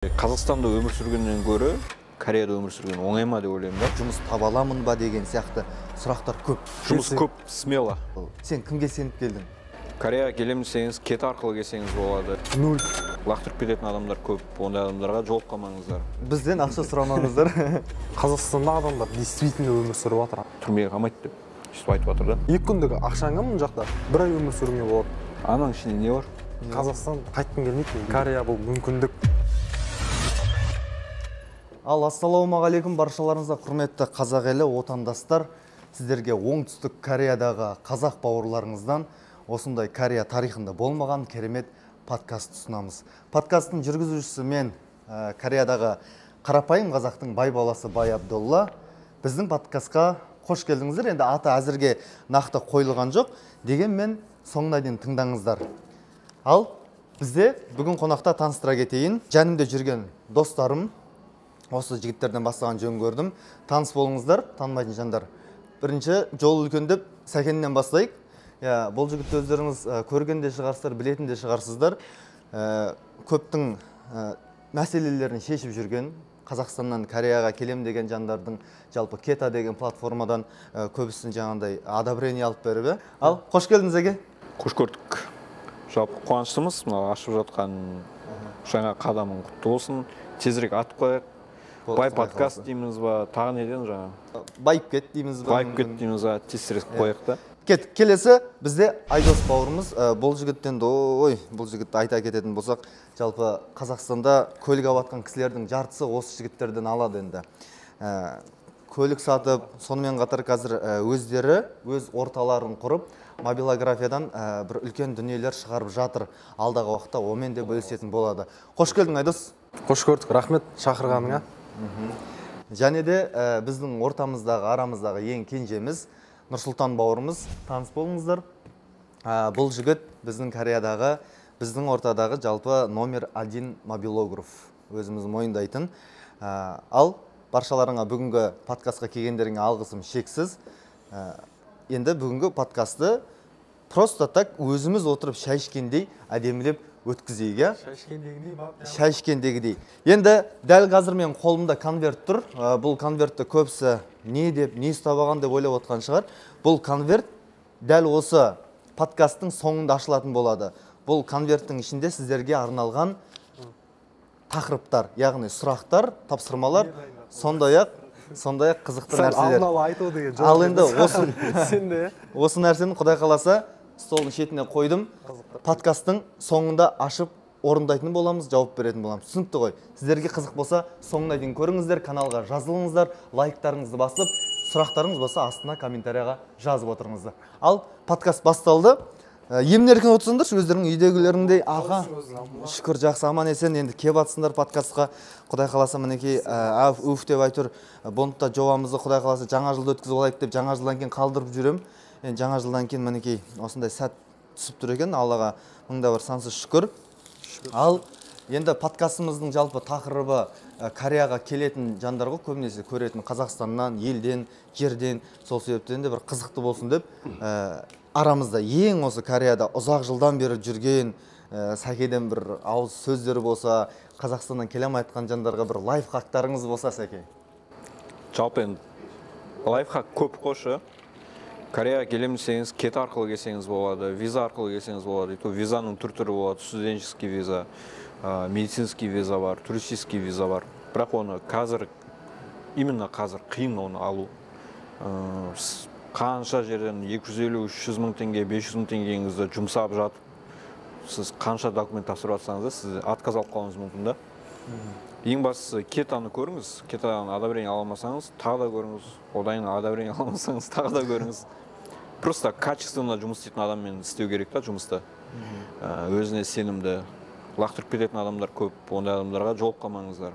Қазақстанда өмір сүргеннен гөрі Кореяда өмір сүрген оңай ма деп ойлаймын да. Жұмыс таба аламын ба деген сияқты сұрақтар көп. Жұмыс көп, смело. Сен кімге сеніп келдің? Кореяға келемін десеңіз, кет арқылы келсеңіз болады. Нөл. Лақтырып кететін адамдар көп, ондай адамдарға жолып қалмаңыздар. Бізден ақша сұрамаңыздар. Қазақстанда адамдар действительно өмір сүріп жатыр. Түрмеге қамайды деп сөйтіп айтып жатыр да. 2 күндік ақшаңа мына жақта 1 ай өмір сүруіңе болады. Ананың ішінде не бар? Қазақстан қайтқым келмейді. Корея бұл мүмкіндік. Ал ассалаумағалейкум баршаларыңызға құрметті қазақ елі отандастар. Сіздерге оңтүстік Кореядағы қазақ бауырларыңыздан осындай Корея тарихында болмаған керемет подкаст ұсынамыз. Подкасттың жүргізушісі мен Кореядағы қарапайым қазақтың бай баласы Бай Абдолла. Біздің подкастқа қош келдіңіздер. Енді аты әзірге нақты қойылған жоқ, дегенмен соңына дейін тыңдаңыздар. Ал бізде бүгін қонақта таныстыра кетейін. Жанымда жүрген достарым, осы жігіттерден бастаған жөн көрдім. Таныс болыңыздар, танымайтын жандар. Бірінші жол үлкен деп Сәкеннен бастайық. Бұл жігітті өздеріңіз көрген де шығарсыздар, білетін де шығарсыздар. Көптің мәселелерін шешіп жүрген, Қазақстаннан Кореяға келем деген жандардың жалпы Кета деген платформадан көбісін жаңағындай одобрение алып беріп. Ал қош келдіңіз әке. Қош көрдік. Жалпы қуаныштымыз, ашып жатқан жаңа қадамың құтты болсын. Тезірек атып қояйық. Бай подкаст дейміз ба, тағы неден жаңа? Байып кет дейміз ба? Байып кет дейміз ба, тезірек қояйық та. Келесі бізде Айдос бауырымыз. Бұл жігіттен бұл жігітті айта кететін болсақ, жалпы Қазақстанда көлік алып кісілердің жартысы осы жігіттерден алады енді. Көлік сатып, сонымен қатар қазір өздері өз орталарын құрып, мобилографиядан бір үлкен дүниелер шығарып жатыр. Алдағы уақытта омен де бөлісетін болады. Қош келдің, Айдос. Қош көрдік, рахмет шақырғаныңа. Және де біздің ортамыздағы, арамыздағы ең кенжеміз Нұрсұлтан бауырымыз. Таныс болыңыздар. Бұл жігіт біздің Кореядағы, біздің ортадағы жалпы номер 1 мобилограф, өзіміз мойындайтын. Ал баршаларыңа бүгінгі подкастқа келгендеріңе алғысым шексіз. Енді бүгінгі подкасты просто так өзіміз отырып шай ішкендей әдемілеп өткізейік. Шай ішкендегідей. Енді дәл қазір мен қолымда конверт тұр. Бұл конвертті көбісі не деп, не ұстап алған деп ойлап отқан шығар. Бұл конверт дәл осы подкасттың соңында ашылатын болады. Бұл конверттің ішінде сіздерге арналған тақырыптар, яғни сұрақтар, тапсырмалар, сондай-ақ қызықты нәрселер. Ал енді осы нәрсені Құдай қаласа столдың шетіне қойдым. Подкасттың соңында ашып орындайтын боламыз, жауап беретін боламыз. Түсінікті ғой. Сіздерге қызық болса, соңына дейін көріңіздер, каналға жазылыңыздар, лайктарыңызды басып, сұрақтарыңыз болса астына комментарияға жазып отырыңыздар. Ал подкаст басталды. Емін-еркін отырсыңдар, өздерінің үйдегілеріңдей. Аға, шүкір жақсы аман есен, енді кеп атсыңдар подкастқа. Құдай қаласа мінекей уф деп айтыр. Бұнытта жобамызды Құдай қаласа жаңа жылды өткізіп алайық деп жаңа жылдан кейін қалдырып жүрем. Жаңа жылдан кейін мінекей осындай сәт түсіп тұр екен. Аллаға мыңда бір сансыз шүкір. Ал енді подкастымыздың жалпы тақырыбы Кореяға келетін жандарға көбінесе көретін Қазақстаннан, елден, жерден, сол себептен де бір қызықты болсын деп арамызда ең осы Кореяда ұзақ жылдан бері жүрген Сәкеден бір ауыз сөздері болса, Қазақстаннан келем айтқан жандарға бір лайфхактарыңыз болса, Сәке. Жалпы енді лайфхак көп қошы. Кореяға келем десеңіз, кет арқылы келсеңіз болады, виза арқылы келсеңіз болады. Визаның түр-түрі болады, студенческий виза, медицинский виза бар, туристический виза бар. Бірақ оны именно қазір қиын оны алу. Қанша жерден 250-300 мың теңге, 500 мың теңгеңізді жұмсап жатып, сіз қанша документ тапсырып жатсаңыз да, сіз отказ алып қалуыңыз мүмкін да. Ең бастысы кетаны көріңіз, кетадан одобрение аламасаңыз, тағы да көріңіз, одан одобрение аламасаңыз, тағы да көріңіз. Просто качественно жұмыс істейтін адаммен істеу керек та жұмысты. Өзіне сенімді, лақтырып кететін адамдар көп, ондай адамдарға жолып қалмаңыздар.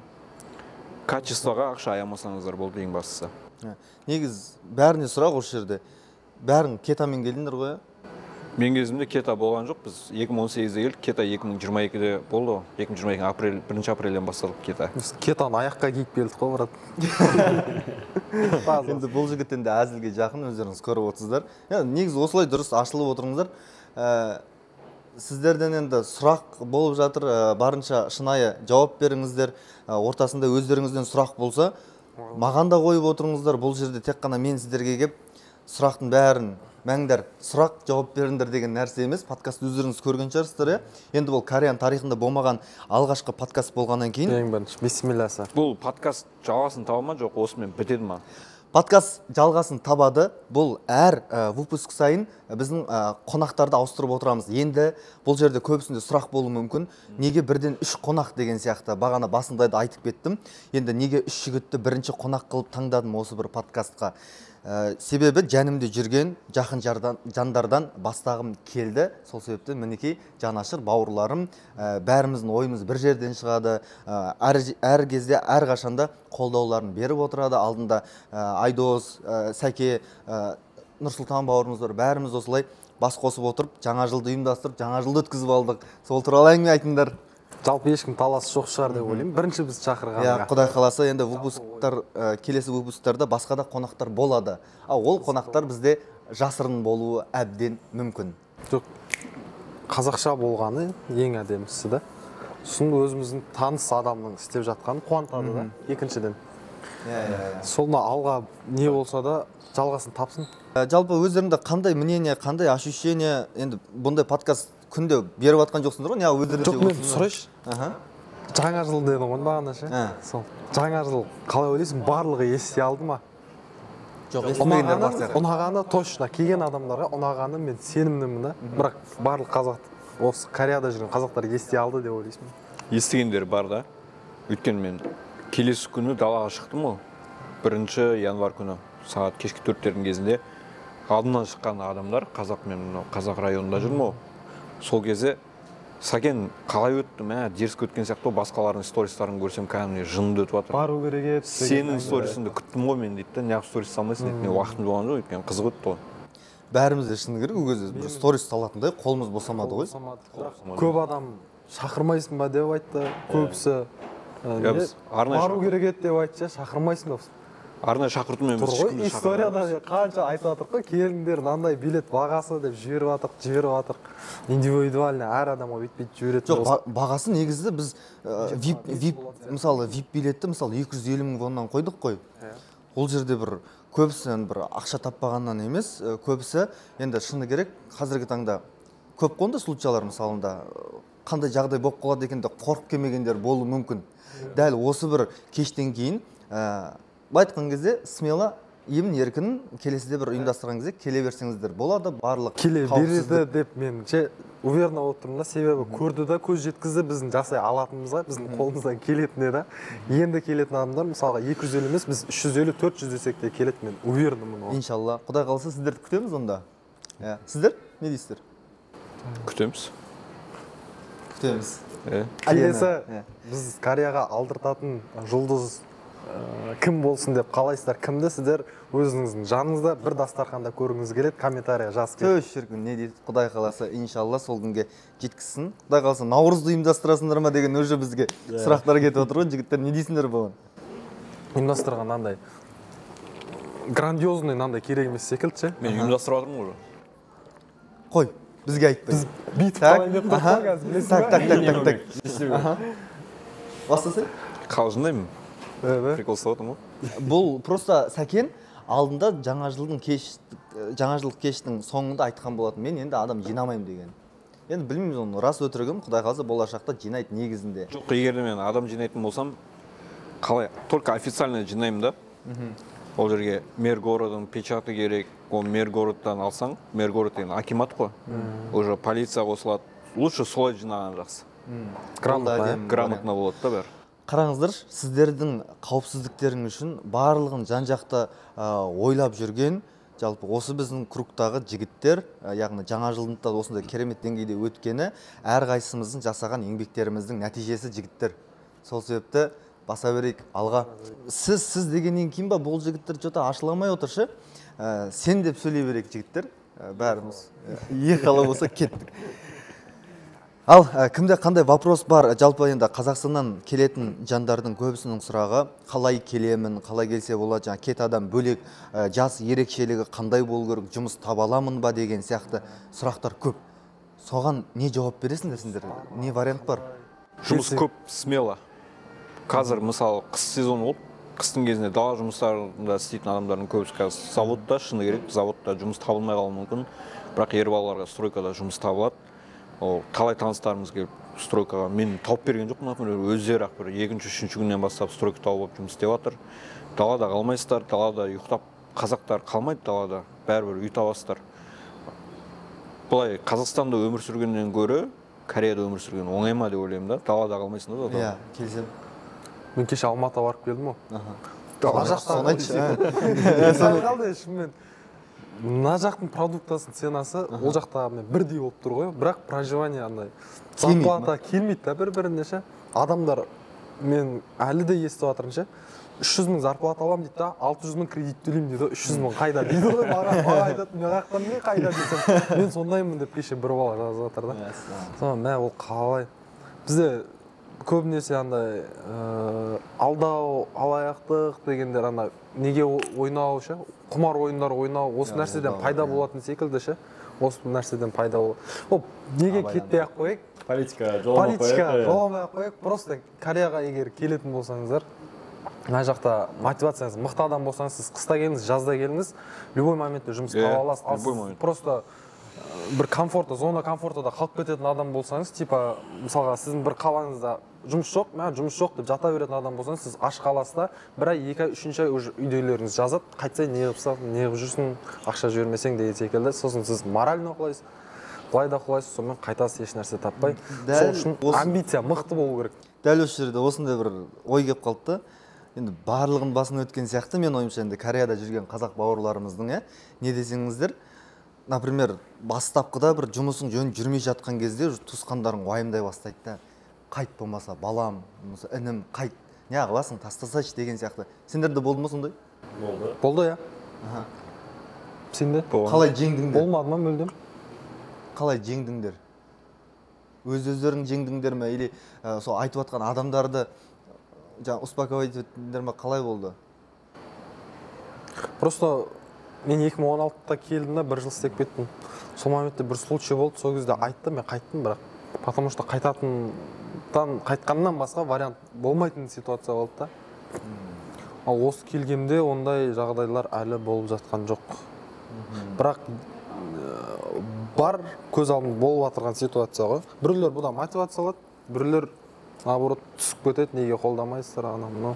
Качествоға ақша аямасаңыздар болды ең бастысы. Негіз бәріне сұрақ осы жерде. Бәрің кетамен келдіңдер ғой? Мен кезімде кета болған жоқ. Біз 2018-де келдік, кета 2022-де болды. 2022 1 апрельден басталып кета. Біз кетаны аяққа киіп келдік қой, брат. Енді бұл жігіттен де әзілге жақын, өздеріңіз көріп отырсыздар. Негіз осылай дұрыс ашылып отырыңыздар. сіздерден енді сұрақ болып жатыр, барынша шынайы жауап беріңіздер. Ортасында өздеріңізден сұрақ болса, маған да қойып отырыңыздар. Бұл жерде тек қана мен сіздерге келіп сұрақтың бәрін мәңдер, сұрақ жауап беріңдер деген нәрсе емес. Подкаст өздеріңіз көрген шығарсыздар, Енді бұл Кореян тарихында болмаған алғашқы подкаст болғаннан кейін. Ең бірінші бисмилласы. Бұл подкаст жалғасын таба ма, жоқ осымен бітеді ма? Подкаст жалғасын табады. Бұл әр выпуск сайын біздің қонақтарды ауыстырып отырамыз. Енді бұл жерде көбісінде сұрақ болуы мүмкін. Неге бірден 3 қонақ деген сияқты бағана басында да айтып кеттім. Енді неге 3 жігітті бірінші қонақ қылып таңдадым осы бір подкастқа? Себебі жанымда жүрген жақын жандардан бастағым келді. Сол себепті мінекей жанашыр бауырларым, бәріміздің ойымыз бір жерден шығады. Әр кезде, әр қашанда қолдауларын беріп отырады. Алдында Айдос, Сәке, Нұрсұлтан бауырымыздар бәріміз осылай бас қосып отырып, жаңа жылды ұйымдастырып, жаңа жылды өткізіп алдық. Сол туралы әңгіме айтыңдар. Жалпы ешкім таласы жоқ шығар деп ойлаймын. Бірінші біз шақырғанға. Құдай қаласа, енді келесі выпусктарда басқа да қонақтар болады. Ол қонақтар бізде жасырын болуы әбден мүмкін. Жоқ, қазақша болғаны ең әдемісі да. Сосын өзіміздің таныс адамның істеп жатқаны қуантады да. Екіншіден. Солна алға не болса да жалғасын тапсын. Жалпы өздеріңде қандай мнение, қандай ощущение, енді бұндай подкаст күнде беріп жатқан жоқсыңдар ғой? Жоқ, мен сұрайшы. Жаңа жыл дедің ғой бағана ше. Сол. Жаңа жыл қалай ойлайсың, барлығы ести алды ма? Жоқ, естімегендер бар сияқты. Ұнағаны точно, келген адамдарға ұнағаны мен сенімдімін да. Бірақ барлық қазақ, осы Кореяда жүрген қазақтар ести алды деп ойлайсың. Естігендер бар да. Өйткені мен келесі күні далаға шықтым ғой. 1 январь күні сағат кешкі 4-тердің кезінде алдымнан шыққан адамдар, қазақ районында жүрмін ғой. Сол кезде Сәкен қалай өтті, дерсік өткен сияқты басқалардың стористарын көрсем кәдімгі жынымды өтіп жатыр. Бару керек еді. Сенің сторисіңді күттім ғой мен дейді, неғып сторис салмайсың дейді. Мен уақытым болған жоқ, өйткені қызық өтті ғой. Бәріміз де шыны керек, ол кезде бір сторис салатындай қолымыз босамады ғой. Көп адам шақырмайсың ба деп айтты, көбісі. Бару керек еді деп айтты, шақырмайсың ба? Арнайы шақыртумен біз ешкімді шақырмаймыз. Историяда қанша айтып жатырық қой, келіңдер, мынандай билет бағасы деп жіберіп жатырық. Индивидуально әр адамға бүйтіп жіберетін. Жоқ, бағасы негізі біз мысалы VIP билетті мысалы 250 000 воннан қойдық қой. Ол жерде бір көбісі бір ақша таппағаннан емес, көбісі енді шыны керек, қазіргі таңда көп қонды случайлар мысалында қандай жағдай болып қалады екен деп қорқып келмегендер болуы мүмкін. Дәл осы бір кештен кейін айтқан кезде смело емін еркін келесіде бір ұйымдастырған кезде келе берсеңіздер болады. Барлық келе береді деп меніңше уверенно отырмын да, себебі көрді да көз жеткізді біздің жасай алатынымызға, біздің қолымыздан келетіне да. Енді келетін адамдар мысалға 250 емес, біз 350-400 десек те келеді, мен уверенмін. Иншалла. Құдай қаласа сіздерді күтеміз онда. Сіздер не дейсіздер? Күтеміз. Келесі біз Кореяға алдыртатын жұлдыз кім болсын деп қалайсыздар? Кімді сіздер өзіңіздің жаныңызда бір дастарханда көргіңіз келеді, комментария жазып кетіңіз. Шіркін, не дейді? Құдай қаласа, иншалла сол күнге жеткізсін. Құдай қаласа, Наурызды ұйымдастырасыңдар ма деген уже бізге сұрақтар кетіп отыр ғой. Жігіттер, не дейсіңдер бұған? Ұйымдастырған андай грандиозный нандай керек емес секілді ше. Мен ұйымдастырып жатырмын ғой. Қой, бізге айтпай. Біз бүйтіп қалайын деп тұрмыз, білесің бе? Так. Бастасай? Қалжыңдаймын. Прикол ұстап отырмын ғой. Бұл просто Сәкен алдында жаңа жылдық кештің соңында айтқан болатын. Мен енді адам жинамаймын деген. Енді білмейміз оны рас өтірігім, Құдай қаласа болашақта жинайды негізінде. Жоқ, егер де мен адам жинайтын болсам, қалай? Только официально жинаймын да. Ол жерге мэр городың печаты керек. Ол мэр городтан алсаң, мэр город деген акимат қой. Уже полиция қосылады. Лучше солай жинаған жақсы. Грамотно болады да бәрі. Қараңыздар, сіздердің қауіпсіздіктерің үшін барлығын жан-жақты ойлап жүрген, жалпы осы біздің кругтағы жігіттер, яғни жаңа жылдың осындай керемет деңгейде өткені, әрқайсымыздың жасаған еңбектеріміздің нәтижесі жігіттер. Сол себепті баса берейік алға. Сіз дегеннен кейін ба бұл жігіттер жота ашыламай отыршы, сен деп сөйлей берейік жігіттер, бәріміз. Ехала болса кеттік. Ал кімде қандай вопрос бар? Жалпы енді Қазақстаннан келетін жандардың көбісінің сұрағы қалай келемін, қалай келсе болады, жаңа кет адам бөлек, жас ерекшелігі қандай болу керек, жұмыс таба аламын ба деген сияқты сұрақтар көп. соған не жауап бересіңдер сендер? Не вариант бар? Жұмыс көп, смело. Қазір мысалы қыс сезоны болып, қыстың кезінде дала жұмыстарында істейтін адамдардың көбісі қазір заводта, шыны керек, заводта жұмыс табылмай қалуы мүмкін. Бірақ ер балаларға стройкада жұмыс табылады. Ол талай таныстарымыз келіп стройкаға мен тауып берген жоқпын, например, өздері ақ бір екінші, үшінші күннен бастап стройка тауып жұмыс істеп жатыр. Далада қалмайсыздар, далада ұйықтап, қазақтар қалмайды далада, бәрібір үй табасыздар. Бұлай Қазақстанда өмір сүргеннен гөрі Кореяда өмір сүрген оңай ма деп ойлаймын да. Далада қалмайсың да. Иә, келісемін. Мен кеше Алматыға барып келдім ғой. Ана жақтан айтшы. Қалды шынымен. Мына жақтың продуктасының ценасы ол жақта бірдей болып тұр ғой, бірақ проживание андай зарплата келмейді да бір-біріне ше. Адамдар мен әлі де естіп жатырмын ше. 300 мың зарплата аламын дейді да, 600 мың кредит төлеймін дейді. 300 мың қайда дейді ғой. Маған айтады, мен жақтан не қайда десем, мен сондаймын деп кеше бір бала жазып жатыр да. Соны мә ол қалай? Бізде көбінесе андай алдау, алаяқтық дегендер андай неге ойнау ше, құмар ойындар ойнау, осы нәрседен пайда болатын секілді ше. Осы нәрседен пайда болады. Ол неге кетпей ақ қояйық? Политика жоламай ақ қояйық. Просто Кореяға егер келетін болсаңыздар, мына жақта мотивацияңыз мықты адам болсаңыз, сіз қыста келіңіз, жазда келіңіз, любой моментте жұмыс таба аласыз. Просто бір зона комфортада қалып кететін адам болсаңыз, типа мысалға сіздің бір қалаңызда жұмыс жоқ, жұмыс жоқ деп жата беретін адам болсаңыз, сіз аш қаласыз да, бір ай, 2 ай, 3-ші ай уже үйдейлеріңіз жазады, қайтсай не қылып жүрсің, ақша жібермесең деген секілді. Сосын сіз морально құлайсыз, былай да құлайсыз, сонымен қайтасыз еш нәрсе таппай. Сол үшін амбиция мықты болу керек. Дәл осы жерде осындай бір ой келіп қалды да. Енді барлығын басын өткен сияқты, мен ойымша енді Кореяда жүрген қазақ бауырларымыздың, не десеңіздер, например, бастапқыда бір жұмысың жөн жүрмей жатқан кезде туысқандарың уайымдай бастайды да. Қайт болмаса балам, інім, қайт, не қыласың, тастасайшы деген сияқты. Сендерде болды ма сондай? Болды, иә. Сенде? Қалай жеңдіңдер? Болмады ма мүлдем? Қалай жеңдіңдер? Өз-өздерің жеңдіңдер ме? Или сол айтып жатқан адамдарды успокоить еттіңдер ме? Қалай болды? Просто мен 2016-та келдім да, 1 жыл істеп кеттім. Сол моментте бір случай болды, сол кезде айтты, мен қайттым, бірақ потому что қайтқаннан басқа вариант болмайтын ситуация болды да. Ал осы келгенде ондай жағдайлар әлі болып жатқан жоқ. Бірақ бар көз алдымда болып жатырған ситуация ғой. Біреулер бұдан мотивация алады, біреулер наоборот түсіп кетеді, неге қолдамайсыздар анау.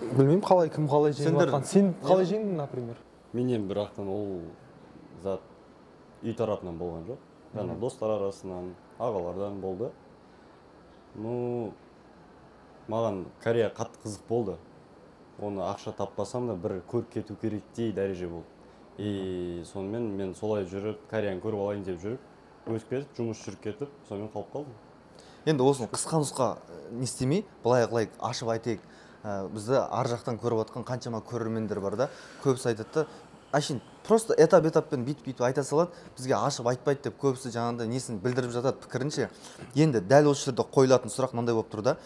Білмеймін қалай, кім қалай жеңіп жатқан. Сен қалай жеңдің, например? Менен бірақтан ол зат үй тарапынан болған жоқ. Яғни достар арасынан, ағалардан болды. Маған Корея қатты қызық болды. Оны ақша таппасам да бір көріп кету керектей дәреже болды. Сонымен мен солай жүріп, Кореяны көріп алайын деп жүріп, өсіп кетіп, жұмыс жүріп кетіп, сонымен қалып қалдым. Енді осыны қысқа нұсқа не істемей, былай қылайық, ашып айтайық. Бізді ар жақтан көріп отқан қаншама көрермендер бар да, көбісі айтады да, әшейін просто этап-этаппен бүйтіп айта салады, бізге ашып айтпайды деп көбісі жаңағындай несін білдіріп жатады пікірінше. Енді дәл осы жерде қойылатын сұрақ мынандай болып тұр да,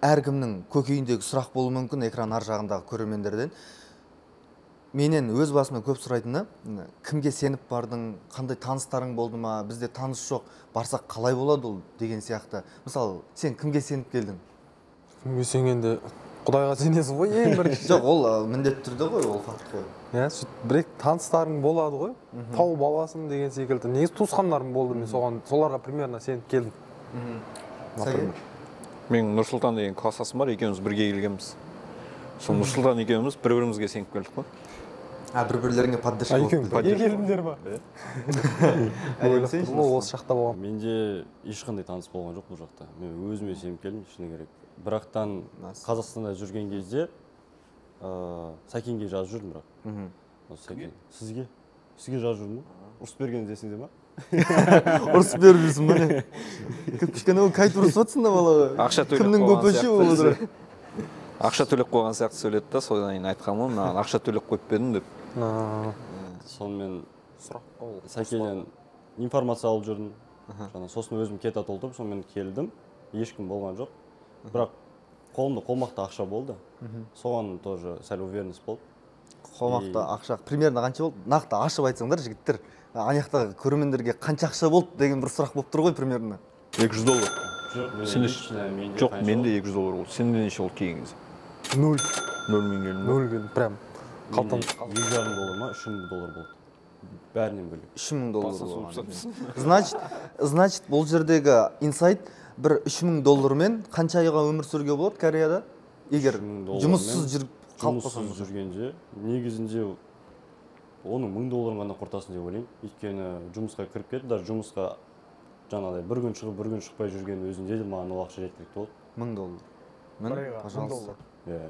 әркімнің көкейіндегі сұрақ болуы мүмкін экран ар жағындағы көрермендерден. Менен өз басымнан көп сұрайтыны, кімге сеніп бардың, қандай таныстарың болды ма, бізде таныс жоқ, барсақ қалай болады ол деген сияқты. Мысалы, сен кімге сеніп келдің? Кімге сенгенде Құдайға сенесің ғой, ең бірінші. Жоқ, ол міндетті түрде ғой, ол факт қой. Бір таныстарың болады ғой, тауып аласың деген секілді. Негізі туысқандарым болды, мен соларға примерно сеніп келдім. Мен Нұрсұлтан деген кластасым бар, екеуміз бірге келгенбіз. Сол Нұрсұлтан екеуміз бір-бірімізге сеніп келдік қой. Бір-бірлеріңе поддержка болып келді. Бірге келдіңдер ма? Осы жақта болған. Менде ешқандай таныс болған жоқ бұл жақта. Мен өзіме сеніп келдім, шыны керек. Бірақтан Қазақстанда жүрген кезде Сәкенге жазып жүрдім бірақ. Сәкен, сізге жазып жүрдім ба? Ұрыс берген десіңде ма? Ұрыс беріп жүрсің ба не? Кішкене ол кайт ұрысып жатсың да балаға. Ақша төлеп қойған сияқты сөйледі да, содан кейін айтқанмын, маған ақша төлеп қойып бердім деп. Сонымен Сәкеннен информация алып жүрдім. Сосын өзім кета толтырып, сонымен келдім. Ешкім болған жоқ. Бірақ қолымда қолмақта ақша болды. Соған тоже сәл уверенность болды. Қолмақта ақша примерно қанша болды? Нақты ашып айтсаңдар, жігіттер. анаяқтағы көрермендерге қанша ақша болды деген бір сұрақ болып тұр ғой примерно. $200. Жоқ, Менде $200 болды. Сенде неше болды келген кезде? 0 0 келді. 0 келді прям қалтам $2,5 ма $3,000 болды. Бәрінен бөлек. $3,000 значит бұл жердегі инсайт бір $3,000 қанша айға өмір сүруге болады Кореяда? Егер жұмыссыз жүргенде негізінде оның $1000 ғана құртасын деп ойлаймын. Өйткені жұмысқа кіріп кетті, даже жұмысқа жаңағыдай бір күн шығып, бір күн шықпай жүрген өзінде де маған ол ақша жеткілікті болды. $1000. Мін, пожалуйста.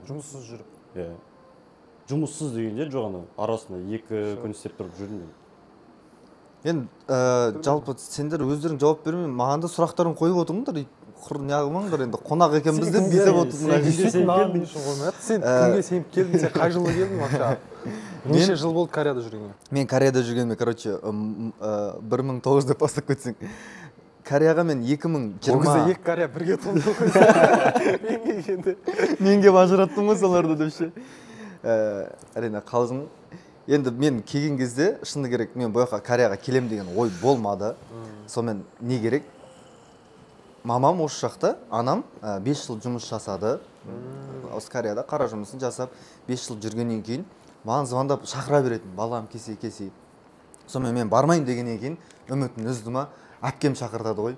жұмыссыз жүріп. Иә. Жұмыссыз дегенде жоқ ана арасында 2 күн істеп тұрып жүрдім мен. Енді жалпы сендер өздерің жауап бермей, маған да сұрақтарын қойып отырыңдар. Құр неғылмаңдар енді қонақ екенбіз деп бүйтіп отырсыңдар. Сен кімге сеніп келдің? Сен қай жылы келдің вообще? Неше жыл болды Кореяда жүргеніңе? Мен Кореяда жүргеніме, короче, 1900 деп бастап кетсең. Кореяға мен 2020... Ол кезде 2 Корея бірге толды ғой. Менге ажыраттым ғой соларды деп ше. Әрине қалжың. Енді мен келген кезде шыны керек, мен бұл жаққа Кореяға келем деген ой болмады. Сонымен не керек? Мамам осы жақта, анам 5 жыл жұмыс жасады. Осы Кореяда қара жұмысын жасап, 5 жыл жүргеннен кейін маған звондап шақыра беретін, балам кесе. Сонымен мен бармайын дегеннен кейін үмітін үзді ма, әпкем шақыртады ғой.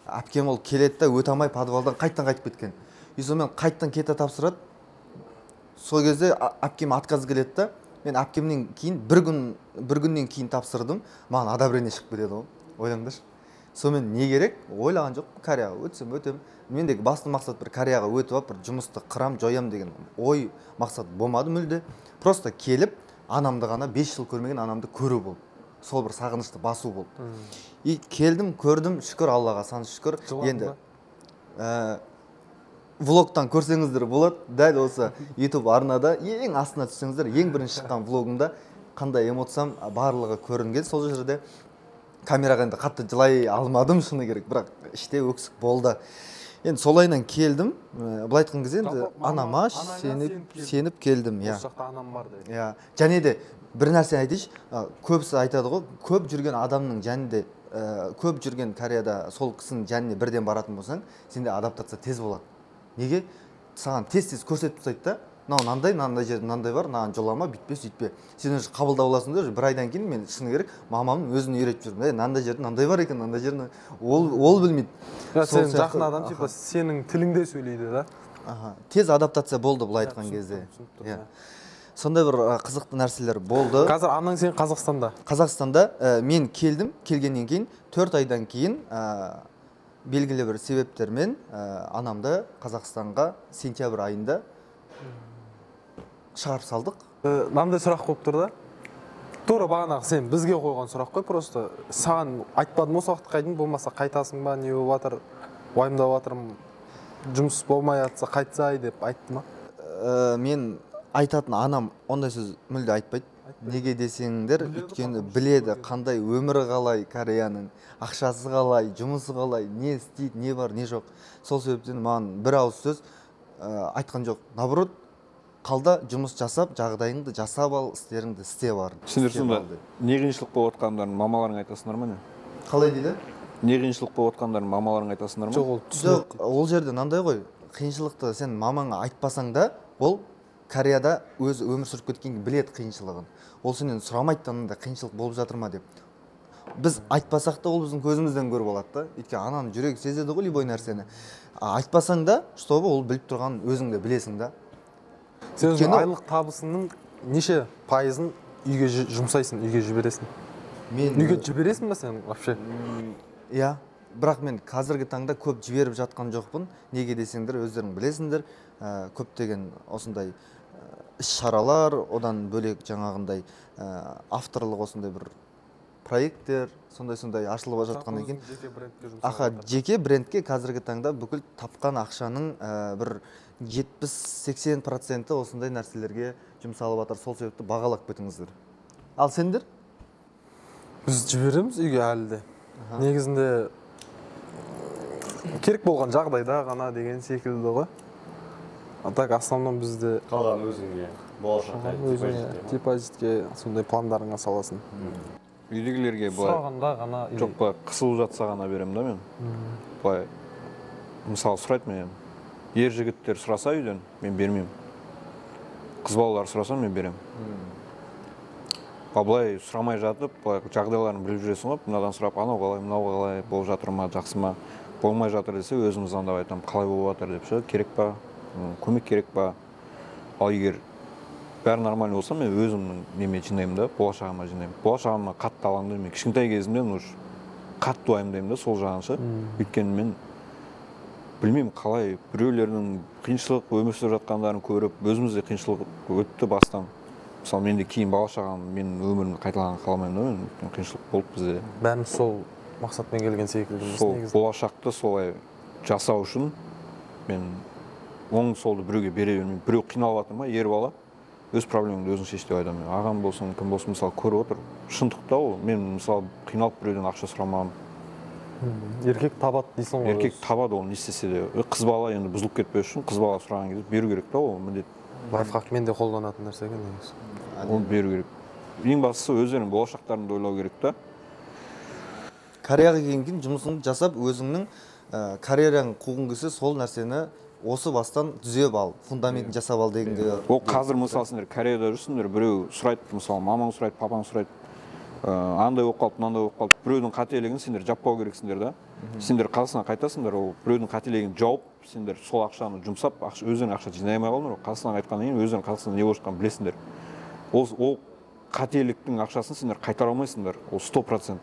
Әпкем ол келеді де өте алмай подвалдан қайттан қайтып кеткен. И сонымен қайттан кете тапсырады. Сол кезде әпкем отказ келеді де, мен әпкемнен кейін бір күннен кейін тапсырдым, маған одобрение шығып кетеді ғой. Ойлаңдаршы. Сонымен не керек? Ойлаған жоқ, Кореяға өтсем. Мендегі басты мақсат бір Кореяға өтіп алып, бір жұмысты қырам, жоям деген ой мақсат болмады мүлде. Просто келіп, анамды ғана 5 жыл көрмеген анамды көру болды. Сол бір сағынышты басу болды. И келдім, көрдім, шүкір Аллаға, сан шүкір. Енді влогтан көрсеңіздер болады, дәл осы YouTube арнада ең астына түссеңіздер, ең бірінші шыққан влогымда қандай эмоциям барлығы көрінген. Сол жерде камераға енді қатты жылай алмадым шыны керек, бірақ іште өксік болды. Енді солайынан келдім, былай айтқан кезде енді анама сеніп келдім. Осы жақта анам бар дейді. Және де бір нәрсе айтайыншы, көбісі айтады ғой, көп жүрген адамның жәнінде, көп жүрген Кореяда сол кісінің жәніне бірден баратын болсаң, сенде адаптация тез болады. Неге? Саған тез көрсетіп тастайды да, мынандай жерде мынандай бар, мынаған жолама, бүйтпе, сөйтпе. Сен уже қабылдап аласың да, бір айдан кейін мен шыны керек, мамамның өзін үйретіп жүрдім. Мынандай жерде мынандай бар екен, мынандай жерде ол білмейді. Сен жақын адам, типа сенің тіліңде сөйлейді да. Тез адаптация болды бұл айтқан кезде. Сондай бір қызықты нәрселер болды. Қазір анаң сен Қазақстанда? Қазақстанда мен келгеннен кейін 4 айдан кейін белгілі бір себептермен анамды Қазақстанға сентябрь айында шығарып салдық. Мынандай сұрақ қойып тұр да. Тура бағанағы сен бізге қойған сұрақ қой, просто саған айтпадым осы уақытқа қайдың, болмаса қайтасың ба, не болып жатыр, уайымдап жатырмын, жұмыс болмай жатса қайтсай деп айтты ма? Мен айтатын анам ондай сөз мүлде айтпайды. Неге десеңдер, өйткені біледі қандай өмірі қалай Кореяның, ақшасы қалай, жұмысы қалай, не істейді, не бар, не жоқ. Сол себептен маған бір ауыз сөз айтқан жоқ. Наоборот, қалда жұмыс жасап, жағдайыңды жасап ал, істеріңді істе бар. Сендер сонда не қиыншылық болып отқандарын мамаларың айтасыңдар ма не? Қалай дейді? Не қиыншылық болып отқандарын мамаларың айтасыңдар ма? Жоқ, ол жерде мынандай ғой, қиыншылықты сен мамаңа айтпасаң да, ол Кореяда өз өмір сүріп кеткен білет қиыншылығын. Ол сенен сұрамайды да қиыншылық болып жатыр ма деп. Біз айтпасақ та ол біздің көзімізден көріп алады да. Өйткені ананың жүрегі сезеді ғой любой нәрсені. Айтпасаң да, чтобы ол біліп тұрған өзіңді білесің да. Сен айлық табысының неше пайызын үйге жұмсайсың, үйге жібересің? Үйге жібересің ба сен вообще? Иә, бірақ мен қазіргі таңда көп жіберіп жатқан жоқпын. Неге десеңдер, өздерің білесіңдер, көптеген осындай іс-шаралар, одан бөлек жаңағындай авторлық осындай бір проекттер, сондай ашылып жатқаннан кейін жеке брендке қазіргі таңда бүкіл тапқан ақшаның бір 70-80% осындай нәрселерге жұмсалып жатыр. Сол себепті бағалап кетіңіздер. Ал сендер? Біз жібереміз үйге әлі де. Негізінде керек болған жағдайда ғана деген секілді ғой. Так, основном бізде қалған өзіңе болашаққа депозитке сондай пландарыңа саласың. Үйдегілерге былай сұрағанда ғана жоқ былай қысылып жатса ғана беремін да мен. Былай мысалы сұрайды менен. Ер жігіттер сұраса үйден мен бермеймін. Қыз балалар сұраса мен беремін. Ал былай сұрамай жатып, былай жағдайларын біліп жүресің ғой, мынадан сұрап, анау қалай, мынау қалай, болып жатыр ма, жақсы ма, болмай жатыр десе, өзім звондап айтамын, қалай болып жатыр деп ше, керек па, көмек керек па. Ал егер бәрі нормально болса, мен өзімнің неме жинаймын да, болашағыма жинаймын. Болашағыма қатты аламын да, мен кішкентай кезімден уж қатты уайымдаймын да сол жағын ше. Өйткені мен білмеймін қалай біреулердің қиыншылық өмір сүріп жатқандарын көріп, өзімізде қиыншылық өтті бастан. Мысалы менде кейін бала шағам менің өмірімді қайталағанын қаламаймын да мен, қиыншылық болды бізде. Бәріміз сол мақсатпен келген секілдіміз. Сол болашақты солай жасау үшін мен оң солды біреуге бере бермеймін. Біреу қиналып жатыр ма, ер бала өз проблемаңды өзің шеш деп айтамын. Ағам болсын, кім болсын, мысалы көріп отыр. Шындықта ол, мен мысалы қиналып біреуден ақша сұрамағанмын. Еркек табады дейсің ғой. Еркек табады ол не істесе де. Қыз бала енді бұзылып кетпес үшін қыз бала сұраған кезде беру керек та ол міндет. Лайфхак мен де қолданатын нәрсе екен негізі. Оны беру керек. Ең бастысы өздерінің болашақтарында ойлау керек та. Кореяға келген кейін жұмысыңды жасап, өзіңнің карьераң қуғын келсе, сол нәрсені осы бастан түзеп ал, фундаментін жасап ал дегенге. Ол қазір мысалы сендер Кореяда жүрсіңдер, біреу сұрайды, мысалы мамаң сұрайды, папаң сұрайды, андай болып қалды, мынандай болып қалды. Біреудің қателігін сендер жаппау керексіңдер да. Сендер Қазақстанға қайтасыңдар, ол біреудің қателігін жауып, сендер сол ақшаны жұмсап, өздерің ақша жинай алмай қалдыңдар. Қазақстанға қайтқаннан кейін өздерің Қазақстанда не болып жатқанын білесіңдер. Ол қателіктің ақшасын сендер қайтара алмайсыңдар, ол 100%.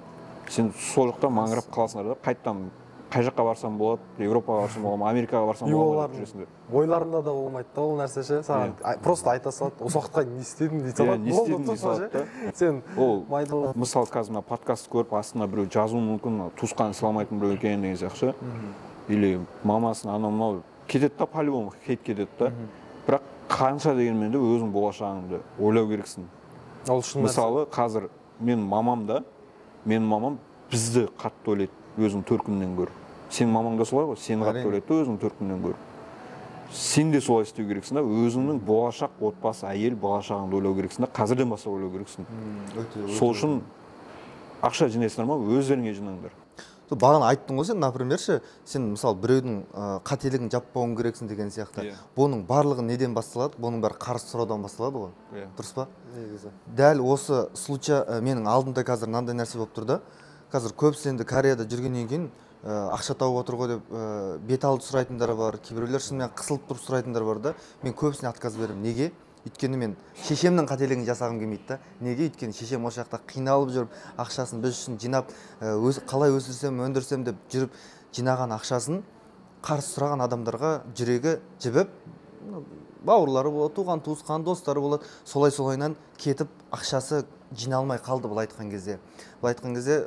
Сен сол жақта маңырап қаласыңдар да, қайттан қай жаққа барсам болады, Европаға барсам болады, Америкаға барсам болады деп жүресіңдер. Ойларында да болмайды да ол нәрсе ше. Саған просто айта салады, осы уақытқа не істедің дей салады. Не істедің дей салады да. Сен ол майдалап. Мысалы қазір мына подкаст көріп, астына біреу жазуы мүмкін, туысқан сыйламайтын біреу екен деген сияқты ше. Или мамасын анау мынау кетеді да, по-любому хейт кетеді да. Бірақ қанша дегенмен де өзің болашағыңды ойлау керексің. Ол шын нәрсе. Мысалы қазір менің мамам бізді қатты ойлайды өзің төркіннен гөр. Сенің мамаң да солай ғой, сені қатты ойлайды өзің төркіннен гөр. Сен де солай істеу керексің да, өзіңнің болашақ отбасы, әйел болашағыңды ойлау керексің да, қазірден бастап ойлау керексің. Сол үшін ақша жинайсыңдар ма, өздеріңе жинаңдар. Бағана айттың ғой сен, например ше, сен мысалы біреудің қателігін жаппауың керексің деген сияқты. Бұның барлығы неден басталады? Бұның бәрі қарыз сұраудан басталады ғой. Дұрыс па? Негізі. Дәл осы случай менің алдымда қазір мынандай нәрсе болып тұр да. Қазір көбісі енді Кореяда жүргеннен кейін ақша тауып отыр ғой деп бет алды сұрайтындар бар, кейбіреулер шынымен қысылып тұрып сұрайтындар бар да. Мен көбісіне отказ беремін. Неге? Өйткені мен шешемнің қателігін жасағым келмейді да. Неге? Өйткені шешем осы жақта қиналып жүріп, ақшасын біз үшін жинап, қалай өсірсем, өндірсем деп жүріп, жинаған ақшасын қарыз сұраған адамдарға жүрегі жібіп, бауырлары болады, туған туысқан достары болады, солайынан кетіп ақшасы жиналмай қалды былай айтқан кезде. Былай айтқан кезде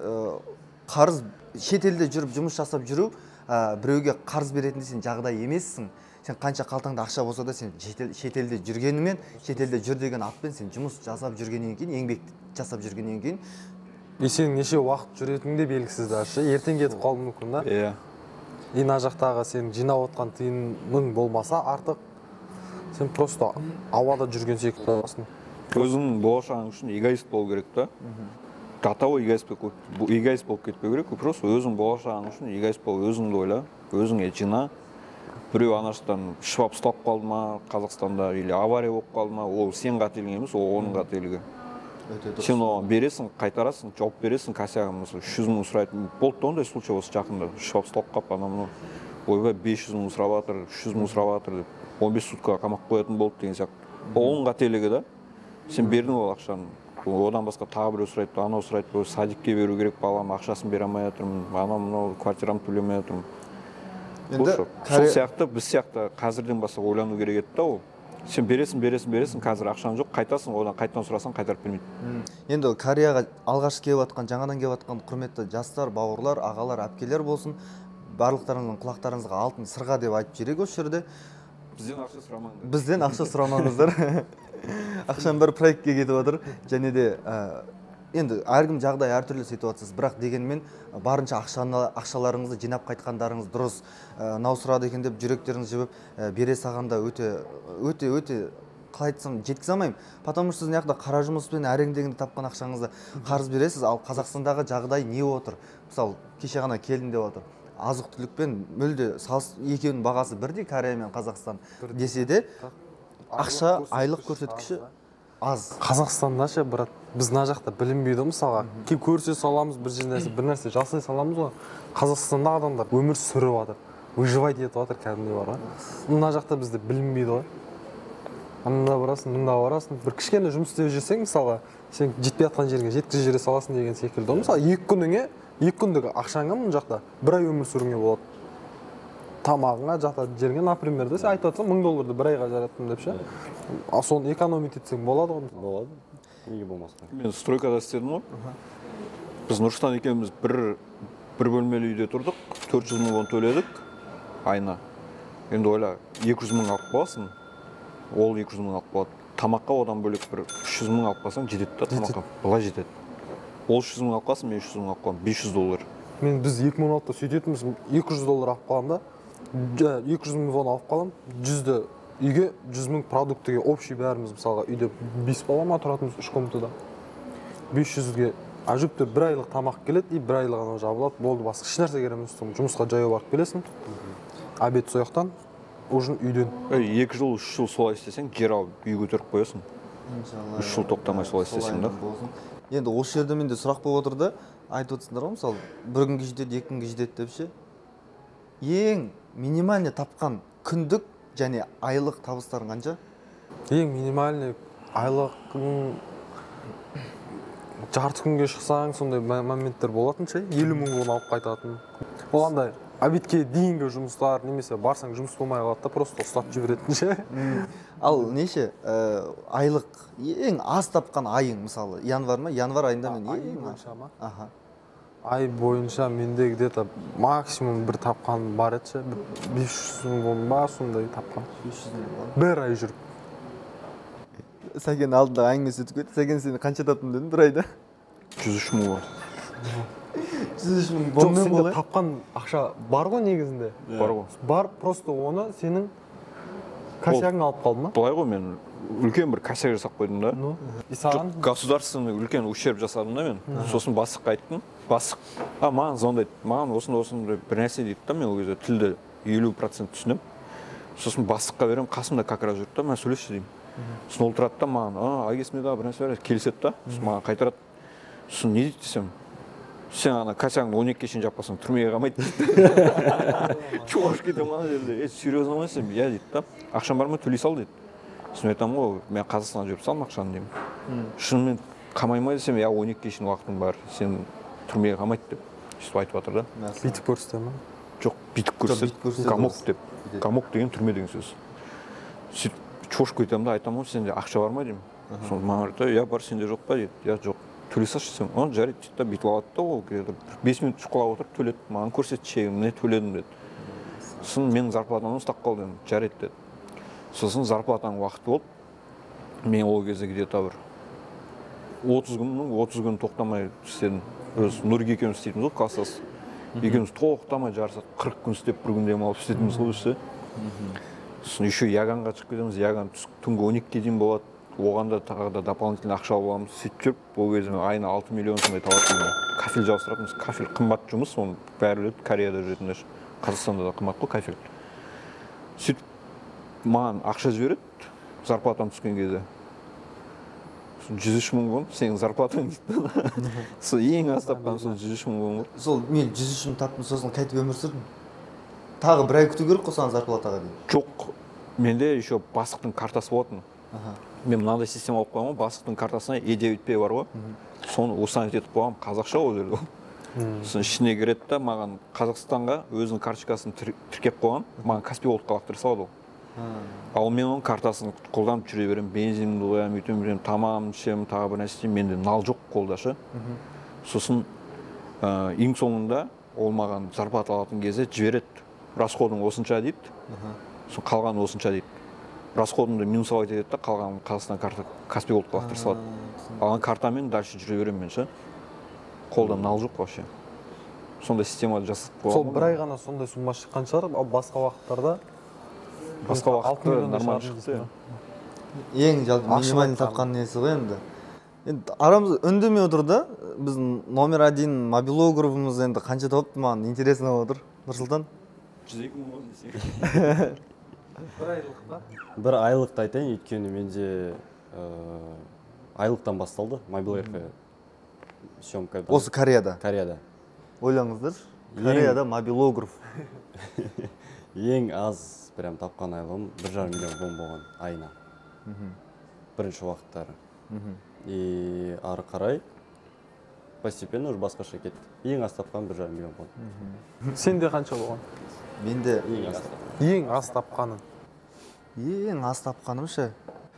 қарыз шетелде жүріп жұмыс жасап жүру, біреуге қарыз беретінде сен жағдай емессің. Сен қанша қалтаңда ақша болса да сен шетелде жүргенімен, шетелде жүр деген атпен сен жұмыс жасап жүргеннен кейін, еңбек жасап жүргеннен кейін, сен неше уақыт жүретінің де белгісіз да ше. Ертең кетіп қалуы мүмкін да. Иә. Ана жақтағы сен жинап отқан тиының болмаса артық сен просто ауада жүрген секілді боласың. Өзіңнің болашағың үшін эгоист болу керек та. Готовый эгоист болып кетпеу керек. Просто өзің болашағың үшін эгоист бол, өзіңді ойла, өзіңе жина. Біреу анашықтан шыбап ұсталып қалды ма Қазақстанда, или авария болып қалды ма, ол сен қателігің емес, ол оның қателігі. Сен оған бересің, қайтарасың, жауап бересің, косягын 300 мың сұрайды. Болды ондай случай осы жақында. Шыбап ұсталып қалып, анау ойбай 500 мың сұрап жатыр, 300 мың сұрап жатыр деп 15 суткаға қамап қоятын болды деген сияқты. Оның қателігі да. Сен бердің ол ақшаны. Одан басқа тағы біреу сұрайды, анау сұрайды, садикке беру керек, балам ақшасын бере алмай жатырмын, анау мынау квартирамды төлемей жатырмын. Сол сияқты біз сияқты қазірден бастап ойлану керек еді да ол. Сен бересің, қазір ақшаң жоқ, қайтасың, одан қайтадан сұрасаң қайтарып бермейді. Енді Кореяға алғаш келіп жатқан, жаңадан келіп жатқан құрметті жастар, бауырлар, ағалар, әпкелер болсын, барлықтарыңыздың құлақтарыңызға алтын сырға деп айтып жіберейік осы жерде. Бізден ақша сұрамаңыздар. Ақшаның бәрі проектке кетіп жатыр. Және де енді әркім жағдай әртүрлі ситуациясы, бірақ дегенмен барынша ақшаларыңызды жинап қайтқандарыңыз дұрыс. Нау сұрады екен деп жүректеріңіз жібіп бере сағанда өте қалай айтсам жеткізе алмаймын, потому что сіз мына жақта қара жұмыспен әреңдегенде тапқан ақшаңызды қарыз бересіз, ал Қазақстандағы жағдай не отыр? Мысалы кеше ғана келдім деп отыр, азық-түлікпен мүлде екеуінің бағасы бірдей, Корея мен Қазақстан десе де ақша айлық көрсеткіші аз. Қазақстанда ше, брат, біз мына жақта білінбейді мысалға. Көрсе саламыз, бір нәрсе жасай саламыз ғой. Қазақстанда адамдар өмір сүріп жатыр, выживать етіп жатыр кәдімгідей бар ғой. Мына жақта бізде білінбейді ғой. Анда барасың, мында барасың, бір кішкене жұмыс істеп жүрсең, мысалға, сен жетпей жатқан жерге жеткізіп жібере саласың деген секілді. Мысалы, 2 күндегі ақшаңа мына жақта 1 ай өмір сүруіңе болады. Тамағыңа жататын жерге, например, сен айтып жатсаң $1000 1 айға жараттым деп ше. Ал соны экономить етсең болады ғой. Болады. Неге болмасын? Мен стройкада істедім ғой. Біз Нұрсұлтан екеуміз бір бөлмелі үйде тұрдық, 400 мың вон төледік айына. Енді ойла, 200 мың алып қаласың, ол 200 мың алып қалады. Тамаққа одан бөлек бір 300 мың алып қалсаң жетеді да, тамаққа былай жетеді. Ол 300 мың алып қаласың, мен 300 мың алып қаламын, $500. Біз 2016-та сөйтетіміз, $200 алып қалам да, 200 мың вон алып қалам, 100-ді үйге, 100 мың продуктіге общий бәріміз, мысалға, үйде 5 балама тұратымыз 3 комнатада. 500-ге жүпті 1 айлық тамақ келеді, 1 айлық анау жабылады, болды, басқа еш нәрсе кереміз, жұмысқа жаяу барып келесің, обед сояқтан, ужин үйден. 2 жыл, 3 жыл солай істесең, жер алып үй көтеріп қоясың. 3 жыл тоқтамай солай істесең да. Енді осы жерде менде сұрақ болып отыр да, айтып отырсыңдар ғой, мысалы, 1 күнге жетеді, 2 күнге жетеді деп ше. Ең минимальный тапқан күндік және айлық табыстарың қанша? Ең минимальный айлық жарты күнге шықсаң, сондай моменттер болатын ше, 50 мың вон алып қайтатын. Ол андай обедке дейінгі жұмыстар, немесе барсаң жұмыс болмай қалады да, просто ұстап жіберетін ше. Ал неше айлық ең аз тапқан айың, мысалы, январ ма? Январ айында мен ай бойынша ма? Аха. Ай бойынша менде где-то максимум бір тапқан бар еді ше, 500 мың ба, сондай тапқан. 500 мың ба? Бір ай жүріп. Сәкен алдында әңгімесі өтіп кетті. Сәкен сені қанша таптым дедің бір айда? 103 мың бар. 103 мың Жоқ, сенде тапқан ақша бар ғой негізінде? Бар ғой. Бар, просто оны сенің косягың алып қалды ма? Былай ғой, мен үлкен бір косяк жасап қойдым да. И саған? Государственный үлкен ущерб жасадым да мен. Сосын бастыққа айттым. Бастық, маған звондайды, маған осындай бір нәрсе дейді да, мен ол кезде тілді 50% түсінем. Сосын бастыққа берем, қасымда как раз жүрді да, мен сөйлесші деймін. Сосын ол тұрады да маған, агесіме да бір нәрсе бар, келіседі да, сосын маған қайтарады. Сосын не дейді десем, сен ана косягыңды 12-ге шейін жаппасаң түрмеге қалмайды дейді. Чуаш кетем ана жерде, серьезно ма десем, иә дейді да, ақшам бар ма, төлей сал дейді. Сосын айтамын ғой, мен Қазақстанға жүріп салдым ақшаны деймін. Шынымен қамай ма десем, иә 12-ге шейін уақытың бар, сен түрмеге қалмайды деп сөйтіп айтып жатыр да. Бүйтіп көрсете ма? Жоқ, бүйтіп көрсетеді, камок деп. Камок деген түрме деген сөз. Сөйтіп чошку етемін да, айтамын ғой, сенде ақша бар ма деймін. Сосын маған айтады, иә бар, сенде жоқ па дейді. Иә жоқ, төлей салшы десем, жарайды дейді да, бүйтіп алады да, ол 5 минут шұқылап отырып төледі. Маған көрсет чегім, міне төледім деді. Сосын менің зарплатамнан ұстап қалды, жарайды деді. Сосын зарплатаның уақыты болып, мен ол кезде где-то бір 30 күн тоқтамай істедім. Өз Нұрик екеуміз істейтіміз ғой, класстас. Екеуміз тоқтамай жарысады, 40 күн істеп, бір күн демалып істейтіміз ғой іште. Сосын еще Яганға шығып кетеміз, Яган түнгі 12-ге дейін болады. Оған да тағы да дополнительный ақша аламыз. Сөйтіп жүріп, ол кезде айына 6 миллион сондай табатынбыз. Кафель жабыстыратынбыз. Кафель қымбат жұмыс, оны бәрі біледі, Кореяда жүретіндер. Қазақстанда да қымбат қой кафель. Сөйтіп маған ақша жібереді, зарплатам түскен кезде. 103 мың вон, сенің зарплатаң дейді. Сол ең аз тапқан сол 103 мың вон. Сол мен 103 мың таптым, сосын қайтып өмір сүрдім. Тағы бір ай күту керек қой саған зарплатаға дейін. Жоқ, менде еще бастықтың картасы болатын. Мен мынандай система алып қойғанмын, бастықтың картасына E9P бар ғой. Соны установить етіп қойғанмын, қазақша ол жерде. Сосын ішіне кіреді да, маған Қазақстанға өзінің карточкасын тіркеп қойған, маған Каспий Голдқа лақтыра салады ол. Ал мен оның картасын қолданып жүре беремін, бензинімді қоямын, үйтемін беремін, тамағымды ішемін, тағы бір нәрсе істеймін, менде нал жоқ қолдашы. Сосын ең соңында ол маған зарплата алатын кезде жібереді. Расходың осынша дейді, сосын қалған осынша дейді. Расходымды минусовать етеді да, қалған Қазақстан карта Каспий Голдқа лақтыра салады. Алған картамен дальше жүре беремін мен ше. Қолда нал жоқ вообще. Сондай система жасап қойған. Сол бір ай ғана сондай сумма шыққан шығар, ал басқа уақыттарда басқа уақытта нормально шықты. Ең жалпы минимальный тапқан несі ғой енді. Енді арамыз үндемей отыр да. Біздің номер 1 мобилографымыз енді қанша тапты, маған интересно отыр. Нұрсұлтан? 102 мың ғой десең. Бір айлық па? Бір айлықты айтайын, өйткені менде айлықтан басталды мобилярка съемка. Осы Кореяда. Кореяда. Ойлаңыздар, Кореяда мобилограф. Ең аз прям тапқан айлығым 1,5 миллион вон болған айына. Бірінші уақыттары. И ары қарай постепенно уже басқаша кетті. Ең аз тапқан 1,5 миллион вон. Сенде қанша болған? Менде Ең аз тапқаның. ең аз тапқаным ше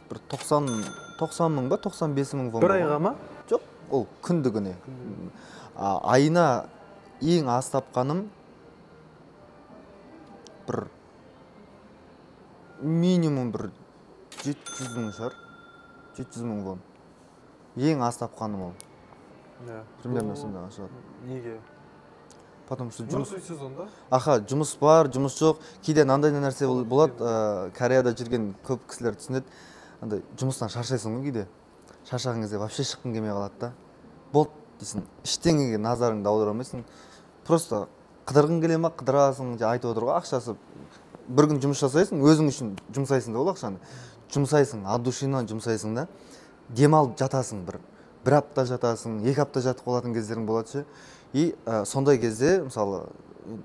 бір 90 мың ба 95 мың вон. Бір айға ма? Жоқ, ол күндігіне. Айына ең аз тапқаным бір минимум бір 700 мың шығар. 700 мың вон. Ең аз тапқаным ол. Примерно сондай шығар. Неге? Потому что жұмыс сезонда? Аха, жұмыс бар, жұмыс жоқ. Кейде андай нәрсе болады, Кореяда жүрген көп кісілер түсінеді. Андай жұмыстан шаршайсың ғой кейде. Шаршаған кезде вообще шыққың келмей қалады да. Болды дейсің, ештеңеге назарыңды аудара алмайсың. Просто қыдырғың келе ма, қыдырасың, айтып отыр ғой, ақшасы. Бір күн жұмыс жасайсың, өзің үшін жұмсайсың да ол ақшаны. Жұмсайсың, от душинан жұмсайсың да. Демалып жатасың бір апта жатасың, 2 апта жатып қалатын кездерің болады ше. И сондай кезде, мысалы,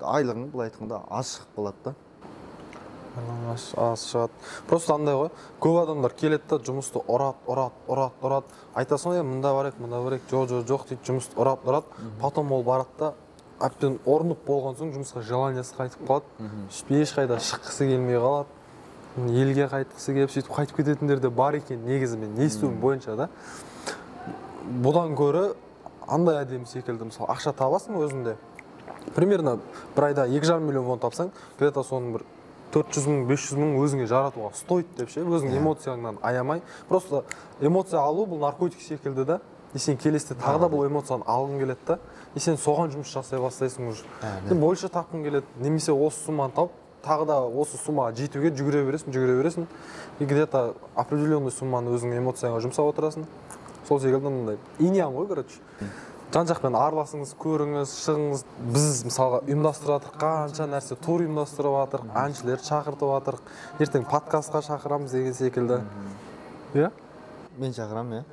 айлығың былай айтқанда аз шығып қалады да. Аз шығады. Просто андай ғой, көп адамдар келеді да, жұмысты ұрат. Айтасың ғой, мында барайық, жоқ дейді, жұмысты ұрат. Потом ол барады да, әбден орнып болған соң жұмысқа желаниясы қайтып қалады. Ешқайда шыққысы келмей қалады. Елге қайтқысы келіп, сөйтіп қайтып кететіндер де бар екен, негізі мен естуім бойынша да. Бұдан көрі андай әдемі секілді, мысалы, ақша табасың өзінде. Примерно бір айда 2,5 миллион вон тапсаң, где-то соның бір 400 мың, 500 мың өзіңе жаратуға стоит деп ше, өзің эмоцияңнан аямай. Просто эмоция алу бұл наркотик секілді да. И сен келесте тағы да бұл эмоцияны алғың келеді да. И сен соған жұмыс жасай бастайсың уже. Сен больше тапқың келеді, немесе осы сумманы тауып, тағы да осы суммаға жетуге жүгіре бересің. И где-то определенный сумманы өзің эмоцияңа жұмсап отырасың. Сол секілді мындай инияң ғой, короче. Жан-жақпен араласыңыз, көріңіз, шығыңыз. Біз мысалға ұйымдастырып жатырық, қанша нәрсе тур ұйымдастырып жатырық, әншілер шақыртып жатырық, ертең подкастқа шақырамыз деген секілді. Иә? Мен шақырам, иә.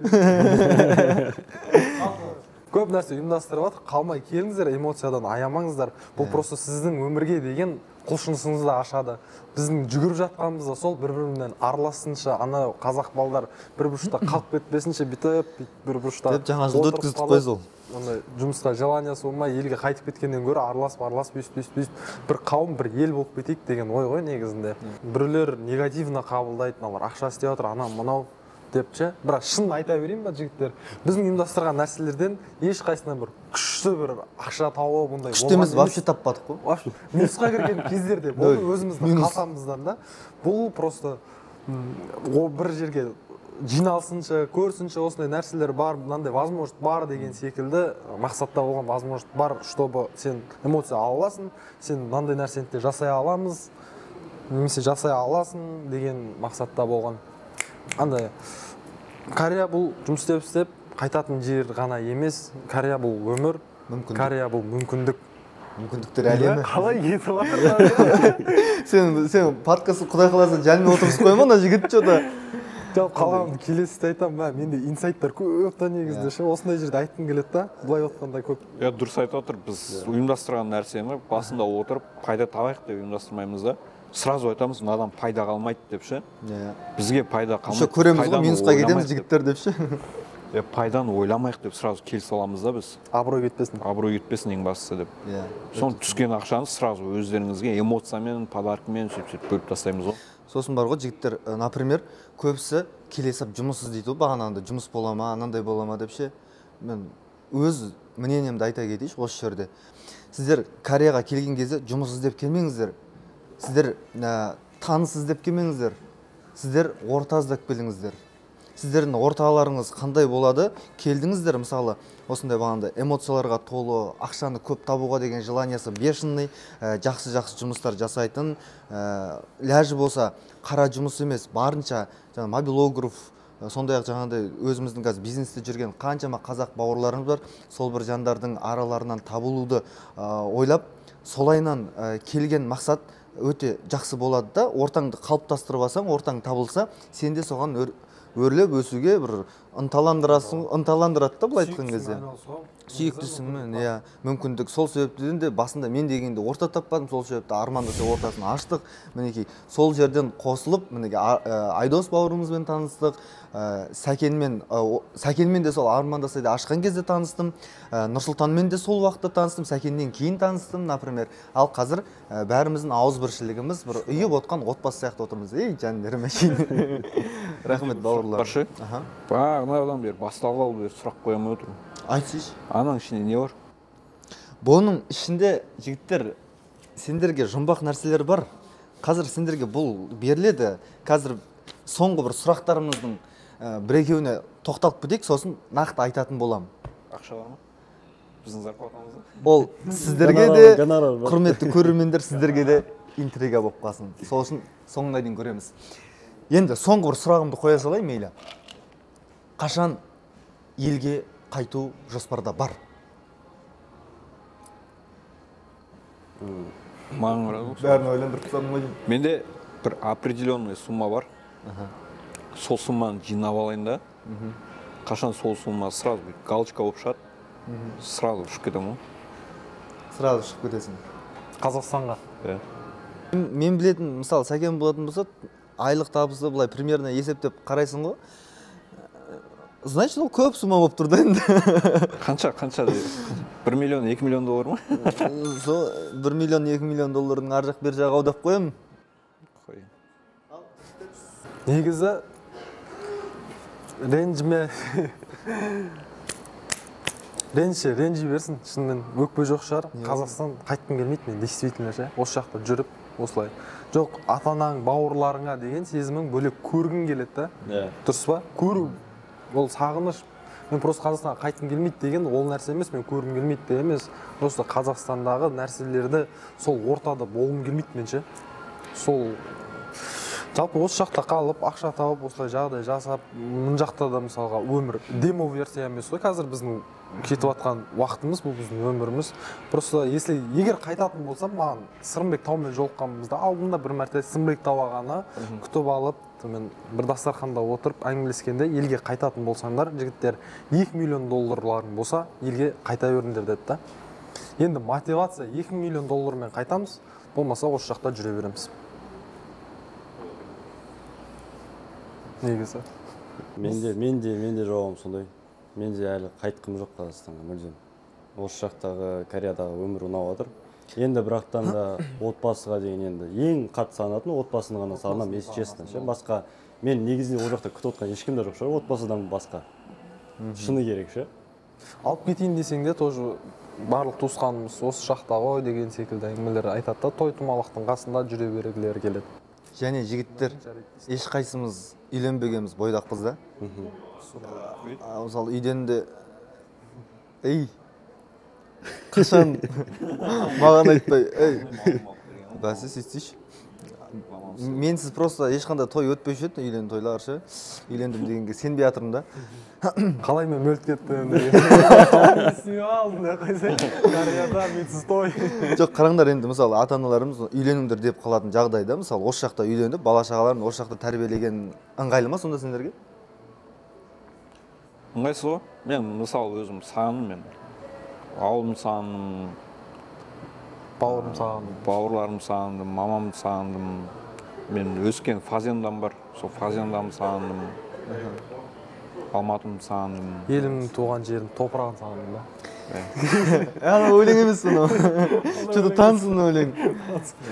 Көп нәрсе ұйымдастырып жатырық, қалмай келіңіздер, эмоциядан аямаңыздар. Бұл просто сіздің өмірге деген құлшынысыңызды ашады. Біздің жүгіріп жатқанымызда сол бір-бірімен араласынша, ана қазақ балдар бір бұрышта қалып кетпесінше бүйтіп, бір бұрышта жаңа жылды өткізіп қой сол. Жұмысқа желаниясы болмай, елге қайтып кеткеннен гөрі араласып, бүйтіп бір қауым, бір ел болып кетейік деген ой ғой негізінде. Біреулер негативно қабылдайды, мыналар ақша істеп жатыр, анау мынау деп ше. Бірақ шын айта берейін ба жігіттер, біздің ұйымдастырған нәрселерден ешқайсынан бір күшті бір ақша тауып бұндай күшті емес, вообще таппадық қой. Вообще минусқа кірген кездерде бұл өзіміздің қалтамыздан да. Бұл просто бір жерге жиналсыншы, көрсінші, осындай нәрселер бар, мынандай возможность бар деген секілді мақсатта болған возможность бар, чтобы сен эмоция ала аласың, сен мынандай нәрсені де жасай аламыз, немесе жасай аласың деген мақсатта болған. Андай Корея бұл жұмыс істеп қайтатын жер ғана емес, Корея бұл өмір, Корея бұл мүмкіндік. Мүмкіндіктер әлемі. Қалай кетіп жатыр? Сен подкастты құдай қаласа жанымен отырғызып қойма, ана жігіт что-то. Жоқ, қалғанымды келесіде айтамын, менде инсайттар көп та негізінде ше, осындай жерде айтқым келеді да, былай отқанда көп. Иә, дұрыс айтып отыр, біз ұйымдастырған нәрсені басында отырып пайда табайық деп ұйымдастырмаймыз да. Сразу айтамыз, мынадан пайда қалмайды деп ше. Бізге пайда қалмайды. Көреміз ғой, минусқа кетеміз жігіттер деп ше. Пайданы ойламайық деп сразу келісе аламыз да біз. Абырой кетпесін. Абырой кетпесін ең бастысы деп. Соны түскен ақшаны сразу өздеріңізге эмоциямен, подаркымен сөйтіп бөліп тастаймыз ғой. Сосын бар ғой жігіттер, например, көбісі келесіп жұмыс іздейді ғой, бағанағыдай жұмыс бола ма, анандай бола ма деп ше. Мен өз мнениемді айта кетейінші осы жерде. Сіздер Кореяға келген кезде жұмыс іздеп келмеңіздер. Сіздер таныс іздеп келмеңіздер. Сіздер орта іздеп келіңіздер. сіздердің орталарыңыз қандай болады? Келдіңіздер, мысалы, осындай бағанда эмоцияларға толы, ақшаны көп табуға деген желаниясы бешеный, жақсы жұмыстар жасайтын, ләжі болса қара жұмыс емес, барынша мобилограф, сондай-ақ жаңағыдай өзіміздің қазір бизнесте жүрген қаншама қазақ бауырларымыз бар, сол бір жандардың араларынан табылуды ойлап, солайынан келген мақсат өте жақсы болады да. Ортаңды қалыптастырып алсаң, ортаң табылса, сен де соған өрлеп өсуге бір ынталандырады да, былай айтқан кезде. Сүйіктісіңмен, иә, мүмкіндік. Сол себептен де басында мен дегенде орта таппадым, сол себепті армандаса ортасын аштық. Мінекей сол жерден қосылып, мінекей Айдос бауырымызбен таныстық. Сәкенмен де сол армандасайды ашқан кезде таныстым. Нұрсұлтанмен де сол уақытта таныстым, Сәкеннен кейін таныстым, например. Ал қазір бәріміздің ауызбіршілігіміз бір үйіп отқан отбасы сияқты отырмыз. Ей, жандарым әшейін. Рахмет бауырлар. Баршы. Бағанадан бері басталғалы бері сұрақ қоямай отырмын. Айтсайшы. Ананың ішінде не бар? Бұның ішінде, жігіттер, сендерге жұмбақ нәрселер бар. Қазір сендерге бұл беріледі. Қазір соңғы бір сұрақтарымыздың бір-екеуіне тоқталып кетейік, сосын нақты айтатын болам. Ақша бар ма? Біздің зарплатамызда? Ол сіздерге де, құрметті көрермендер, сіздерге де интрига болып қалсын. Сосын соңына дейін көреміз. Енді соңғы бір сұрағымды қоя салай, мейлі. Қашан елге қайту жоспарда бар? Маған қарады. Бәрін ойландырып тастадым ғой. Менде бір определенный сумма бар. Сол сумманы жинап алайын да. Қашан сол сумма сразу галочка болып шығады. Сразу ұшып кетемін ғой. Сразу шығып кетесің. Қазақстанға. Мен білетін, мысалы, Сәкен болатын болса, айлық табысы былай примерно есептеп қарайсың ғой. Значит, ол көп сумма болып тұрды енді. Қанша дейді? 1 миллион, 2 миллион доллар ма? Сол 1 миллион, 2 миллион доллардың ар жақ бер жағы аудап қоямын. Негізі ренжи берсін, шынымен өкпе жоқ шығар. Қазақстан қайтқым келмейді мен, действительно ше. Осы жақта жүріп, осылай. Жоқ, ата-анаң, бауырларыңа деген сезімің бөлек көргің келеді да. Дұрыс па? Көру. Ол сағыныш. Мен просто Қазақстанға қайтқым келмейді деген ол нәрсе емес, мен көргім келмейді де емес. Просто Қазақстандағы нәрселерді сол ортада болғым келмейді мен ше. Сол жалпы осы жақта қалып, ақша тауып, осылай жағдай жасап, мын жақта да мысалға өмір демо версия емес қой, қазір біздің кетіп жатқан уақытымыз, бұл біздің өміріміз. Просто егер қайтатын болсам, маған Сырымбек таумен жолыққанымызда алдында бір мәрте Сырымбек тау ағаны күтіп алып, мен бір дастарханда отырып әңгімелескенде, елге қайтатын болсаңдар, жігіттер 2 миллион долларларың болса, елге қайта беріңдер деді да. Енді мотивация 2 миллион доллармен қайтамыз, болмаса осы жақта жүре береміз. Негізі. Менде жауабым сондай. Менде әлі қайтқым жоқ Қазақстанға мүлдем. Осы жақтағы Кореядағы өмір ұнап жатыр. Енді бірақтан да отбасыға деген енді ең қатты сағынатын отбасыны ғана сағынамын, если честно. Басқа мен негізінде ол жақта күтіп отқан ешкім де жоқ шығар, отбасыдан басқа. Шыны керек ше. Алып кетейін десең де тоже барлық туысқанымыз осы жақта ғой деген секілді әңгімелер айтады да, той томалақтың қасында жүре бергілері келеді. Және жігіттер, ешқайсымыз үйленбегенбіз, бойдақпыз да. Мысалы үйден де ей қашан маған айтпай бәсі сөйтсейші. Менсіз просто ешқандай той өтпеуші еді, үйлен тойлар ше. Үйлендім дегенге сенбей жатырмын да. Қалай мен мөлт кеттім деген. Сүйе алдым да қайсай. Кореяда менсіз той. Жоқ, қараңдар енді мысалы ата-аналарымыз үйленіңдер деп қалатын жағдайда, мысалы осы жақта үйленіп, бала шағаларын осы жақта тәрбиелеген ыңғайлы ма сонда сендерге? Ыңғайсыз ғой. Мен мысалы өзім сағындым, мен ауылым сағындым, бауырым сағындым, бауырларым сағындым, мамамды сағындым. Мен өскен фазендам бар, сол фазендамды сағындым. Алматымды сағындым. Елімнің туған жерім, топырағын сағындым да. Ана өлең емес соны. Что-то тансын өлең.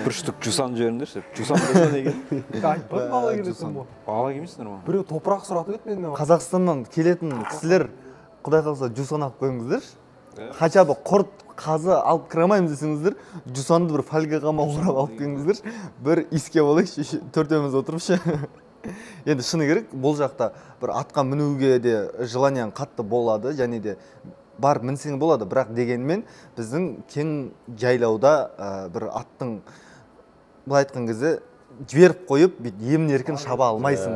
Бір штук жусан жеріндерші. Жусан болса деген. Айтпады бала келесің бұл. Бала келмейсіңдер ма? Біреу топырақ сұратып еді менен. Қазақстаннан келетін кісілер, құдай қаласа жусан алып қойыңыздаршы. Хотя бы құрт қазы алып кірамаймыз десеңіздер, жусанды бір фольгаға орап алып келіңіздер. Бір иске болайықшы, төртеуміз отырып ше. Енді шыны керек, бұл жақта бір атқа мінуге де желанияң қатты болады, және де бар мінсең болады, бірақ дегенмен біздің кең жайлауда бір аттың былай айтқан кезде жіберіп қойып, емін еркін шаба алмайсың.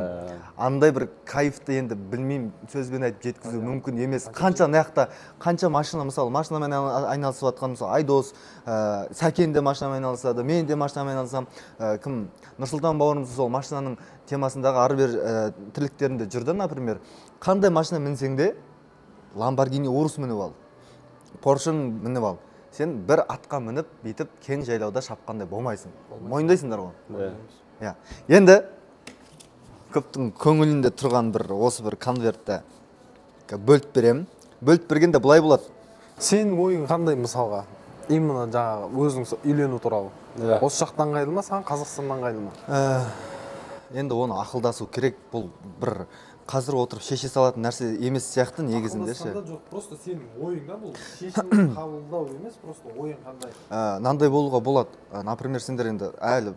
Андай бір кайфты енді білмеймін, сөзбен айтып жеткізу мүмкін емес. Қанша наяқта, қанша машина, мысалы, машинамен айналысып жатқан, мысалы, Айдос, Сәкен де машинамен айналысады, мен де машинамен айналысам. Кім? Нұрсұлтан бауырымыз сол машинаның темасындағы ары-бері тірліктерінде жүрді, например. Қандай машина мінсең де, Lamborghini Urus мініп ал, Porsche мініп ал. Сен бір атқа мініп, бейтіп, кең жайлауда шапқандай болмайсың. Мойындайсыңдар ғой. Енді көптің көңілінде тұрған бір осы бір конвертті бөліп берем. Бөліп бергенде бұлай болады. Сенің ойың қандай мысалға? Именно жаңағы өзің үйлену туралы. Осы жақтан ыңғайлы ма, саған Қазақстаннан ыңғайлы ма? Енді оны ақылдасу керек. Бұл бір қазір отырып шеше салатын нәрсе емес сияқты негізінде ше. Ақылдасқанда жоқ, просто сенің ойың да бұл. Шешім қабылдау емес, просто ойың қандай? Нандай болуға болады. Например, сендер енді әлі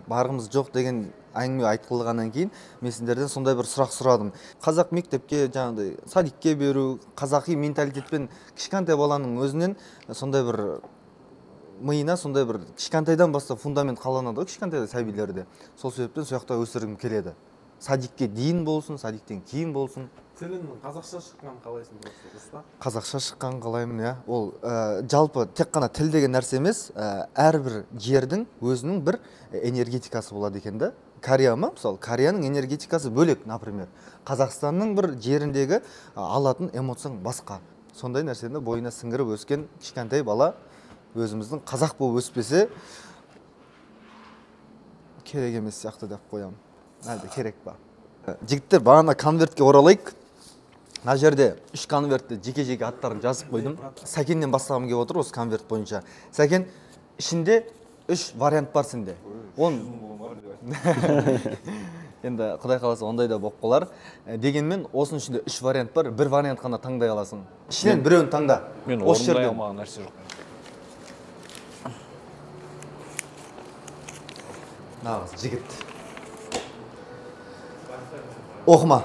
барғымыз жоқ деген әңгіме айтылғаннан кейін мен сендерден сондай бір сұрақ сұрадым. Қазақ мектепке, жаңағыдай садикке беру, қазақи менталитетпен кішкентай баланың өзінен сондай бір миына сондай бір кішкентайдан бастап фундамент қаланады ғой кішкентайда сәбилерде. Сол себептен сол жақта өсіргім келеді. Садикке дейін болсын, садиктен кейін болсын. Тілінің қазақша шыққанын қалайсың просто? Қазақша шыққанын қалаймын, иә. Ол жалпы тек қана тіл деген нәрсе емес, әрбір жердің өзінің бір энергетикасы болады екен да. Корея ма? Мысалы, Кореяның энергетикасы бөлек, например. Қазақстанның бір жеріндегі алатын эмоцияң басқа. Сондай нәрсені бойына сіңіріп өскен кішкентай бала өзіміздің қазақ болып өспесе керек емес сияқты деп қоямын. Әлде керек ба? Жігіттер, бағана конвертке оралайық. Мына жерде 3 конвертті жеке-жеке аттарын жазып қойдым. Сәкеннен бастағым келіп отыр осы конверт бойынша. Сәкен, ішінде 3 вариант бар сенде. Енді Құдай қаласа ондай да болып қалар. Дегенмен осының ішінде 3 вариант бар. Бір вариант қана таңдай аласың. Ішінен біреуін таңда. Мен орындай алмаған нәрсе жоқ. Нағыз жігіт. Оқыма.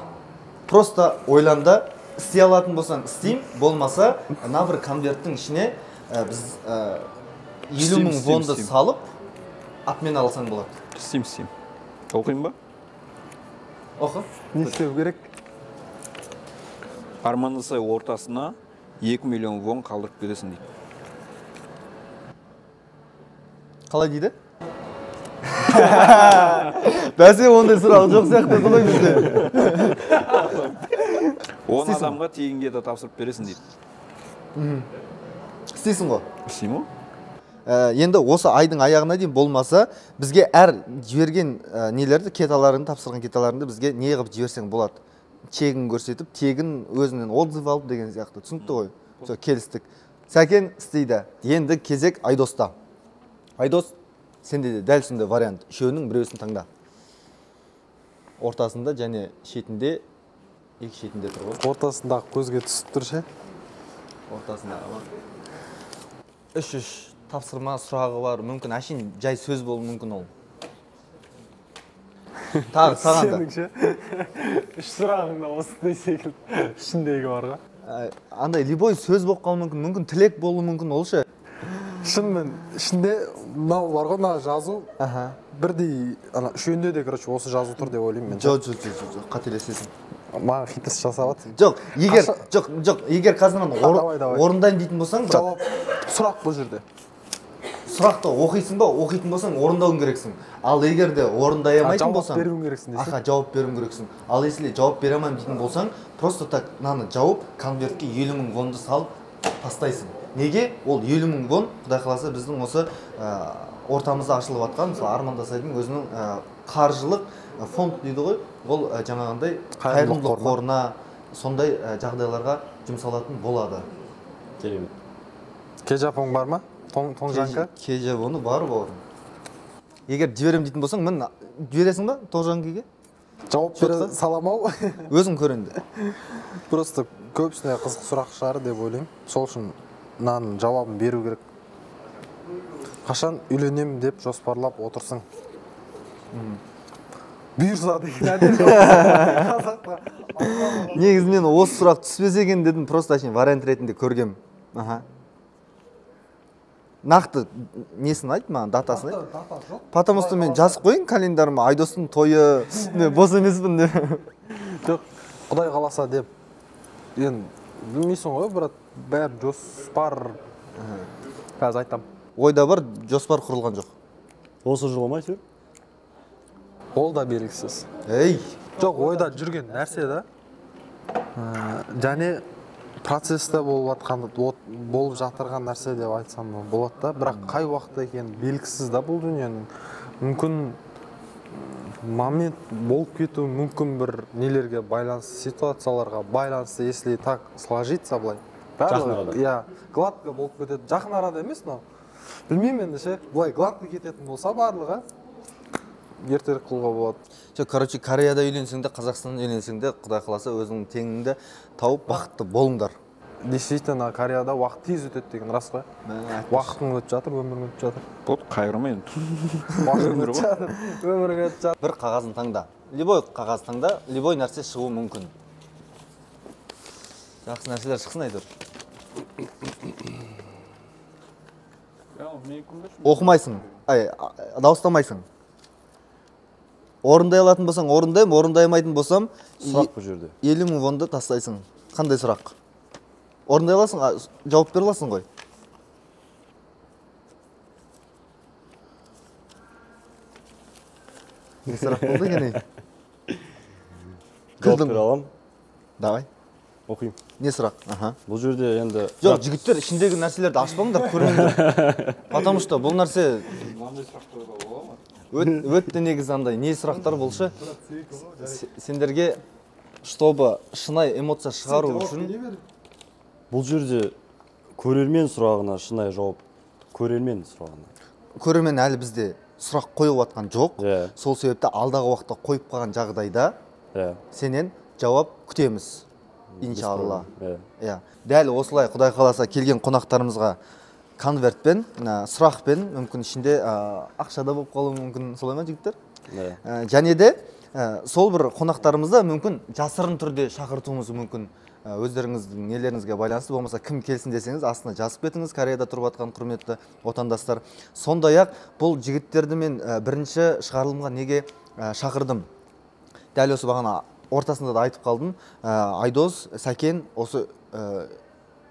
Просто ойланда, істей алатын болсаң істейм, болмаса, ана бір конверттің ішіне біз 50 мың вонды салып, атмен алсаң болады. Істейм. Оқиын ба? Оқы. Не істеу керек? Арманды сай ортасына 2 миллион вон қалдырып бересің дейді. Қалай дейді? Бәсе ондай сұрақ жоқ сияқты ғой бізде. 10 адамға тегінге де тапсырып бересің дейді. Істейсің ғой? Істейм ғой? Енді осы айдың аяғына дейін болмаса, бізге әр жіберген нелерді, кеталарыңды, тапсырған кеталарыңды бізге не қылып жіберсең болады. Чегін көрсетіп, тегін өзінен отзыв алып деген сияқты. Түсінікті ғой? Сол келістік. Сәкен істейді. Енді кезек Айдоста. Айдос, сенде де дәл сондай вариант. Үшеуінің біреусін таңда. Ортасында және шетінде, екі шетінде тұр ғой. Ортасындағы көзге түсіп тұр ше? Ортасындағы ма? Үш тапсырма сұрағы бар. Мүмкін әшейін жай сөз болуы мүмкін ол. Тағы саған да. Сенің ше? Үш сұрағың да осы дейсекілді. Ішіндегі барға. Андай любой сөз болып қалуы мүмкін, мүмкін тілек болуы мүмкін ол ше. Шынымен, ішінде мынау бар ғой, мына жазу бірдей, үшеуінде де, короче, осы жазу тұр деп ойлаймын мен. Жоқ, қателесесің. Маған хитріс жасап атсың. Жоқ, егер қазір орындайын дейтін болсаң, жауап, сұрақ бұл жерде. Сұрақты оқисың ба, оқитын болсаң, орындауың керексің. Ал егер де орындай алмайтын болсаң, жауап беруің керексің дейсің. Жауап беруің керексің. Ал если жауап бере алмаймын дейтін болсаң, просто так мынаны жауып, конвертке 50 мың вонды салып тастайсың. Неге? Ол 50 мың вон, Құдай қаласа біздің осы ортамызда ашылып жатқан, мысалы Армандасайдың өзінің қаржылық фонд дейді ғой, ол жаңағындай қайырымдылық қорына, сондай жағдайларға жұмсалатын болады. Керемет. Кежапың бар ма? Тоңжанка? Кежапоны бар бауырым. Егер жіберем дейтін болсаң, мен жібересің ба Тоңжанкеге? Жауап бере саламау. Өзің көрінді. Просто көпсіне қызық сұрақ шығар деп ойлаймын. Сол үшін мынаның жауабын беру керек. Қашан үйленем деп жоспарлап отырсың? бұйырса деген қазақта. негізі мен осы сұрақ түспесе екен дедім, просто әшейін вариант ретінде көргем. Аха. Нақты несін айт маған, датасын айт. Дата жоқ. Потому что мен жазып қойын календарыма, Айдостың тойы, мен бос емеспін деп. Жоқ, Құдай қаласа деп. Енді білмейсің ғой, брат, бәрі жоспар. Қазір айтам. Ойда бар, жоспар құрылған жоқ. Осы жылы ма әйтеуір? Ол да белгісіз. Ей, Жоқ, ойда жүрген нәрсе да. Және процесте болып жатырған нәрсе деп айтсам болады да, бірақ қай уақытта екен белгісіз да бұл дүниенің. Мүмкін момент болып кетуі мүмкін, бір нелерге байланысты, ситуацияларға байланысты, если так сложится былай. Жақын арада. Иә, гладко болып кетеді. Жақын арада емес, но білмеймін енді ше, былай гладко кететін болса барлығы ертерек қылуға болады. короче, Кореяда үйленсең де, Қазақстанда үйленсең де, Құдай қаласа өзіңнің теңіңді тауып бақытты болыңдар. Действительно, Кореяда уақыт тез өтеді деген рас қой. Уақытың өтіп жатыр, өмірің өтіп жатыр. Болды, қайырма енді. Уақытың өтіп жатыр, өмірің өтіп жатыр. Бір қағазын таңда. Любой қағаз таңда, любой нәрсе шығуы мүмкін. Жақсы нәрселер шықсын Айдор. Оқымайсың, дауыстамайсың. Орындай алатын болсаң орындаймын, орындай алмайтын болсам Сұрақ бұл жерде. 50 000 вонды тастайсың. Қандай сұрақ? Орындай аласың, жауап бере аласың ғой. Не сұрақ болды екен? Жауап бере аламын. Давай. Оқимын. Не сұрақ? Аха. Бұл жерде енді Жоқ, жігіттер ішіндегі нәрселерді ашпаңдар, көріңдер. Потому что бұл нәрсе өтті негізі андай не сұрақтар болшы, сендерге чтобы шынай эмоция шығару үшін бұл жерде көрермен сұрағына шынайы жауап, көрермен сұрағына. көрермен әлі бізде сұрақ қойып жатқан жоқ. Иә. Сол себепті алдағы уақытта қойып қалған жағдайда Иә. сенен жауап күтеміз. Иншалла. Иә. Иә. Дәл осылай Құдай қаласа келген қонақтарымызға конвертпен, сұрақпен, мүмкін ішінде ақшада болып қалуы мүмкін, солай ма жігіттер? Иә. Және де сол бір қонақтарымызды мүмкін жасырын түрде шақыртуымыз мүмкін. Өздеріңіздің нелеріңізге байланысты, болмаса кім келсін десеңіз астына жазып кетіңіз. Кореяда тұрып жатқан құрметті отандастар. Сондай-ақ бұл жігіттерді мен бірінші шығарылымға неге шақырдым? Дәл осы бағана ортасында да айтып қалдым. Айдос, Сәкен осы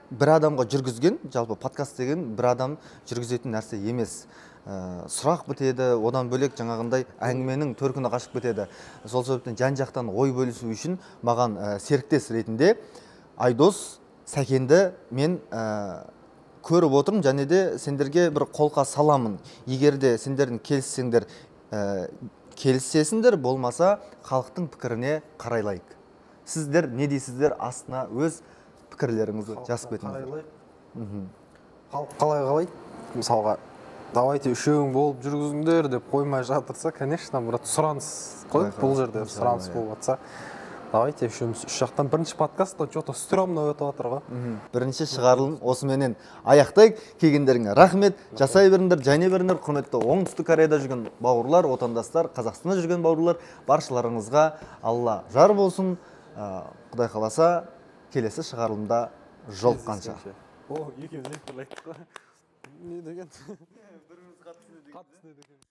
бір адамға жүргізген, жалпы подкаст деген бір адам жүргізетін нәрсе емес. Сұрақ бітеді, одан бөлек жаңағындай әңгіменің төркіні қашып кетеді. Сол себептен жан-жақтан ой бөлісу үшін маған серіктес ретінде Айдос, Сәкенді мен көріп отырмын, және де сендерге бір қолқа саламын. Егер де сендердің келісесіңдер, болмаса халықтың пікіріне қарайлайық. Сіздер не дейсіздер, астына өз пікірлеріңізді жазып кетіңіздер. Халық қалай? Мысалға, давайте үшеуің болып жүргізіңдер деп қоймай жатырса, конечно, брат, сұраныс қой, бұл жерде сұраныс болып жатса. Давайте үшеуміз үш жақтан бірінші подкастта что-то стрёмно өтіп жатыр ғой. Бірінші шығарылым осыменен аяқтайық. Келгендеріңе рахмет. Жасай беріңдер, жайнай беріңдер. Құрметті Оңтүстік Кореяда жүрген бауырлар, отандастар, Қазақстанда жүрген бауырлар, баршаларыңызға Алла жар болсын. Құдай қаласа келесі шығарылымда жолыққанша. О, екеуміз екі түрлі айттық қой. Не деген? Біріміз қатты не деген?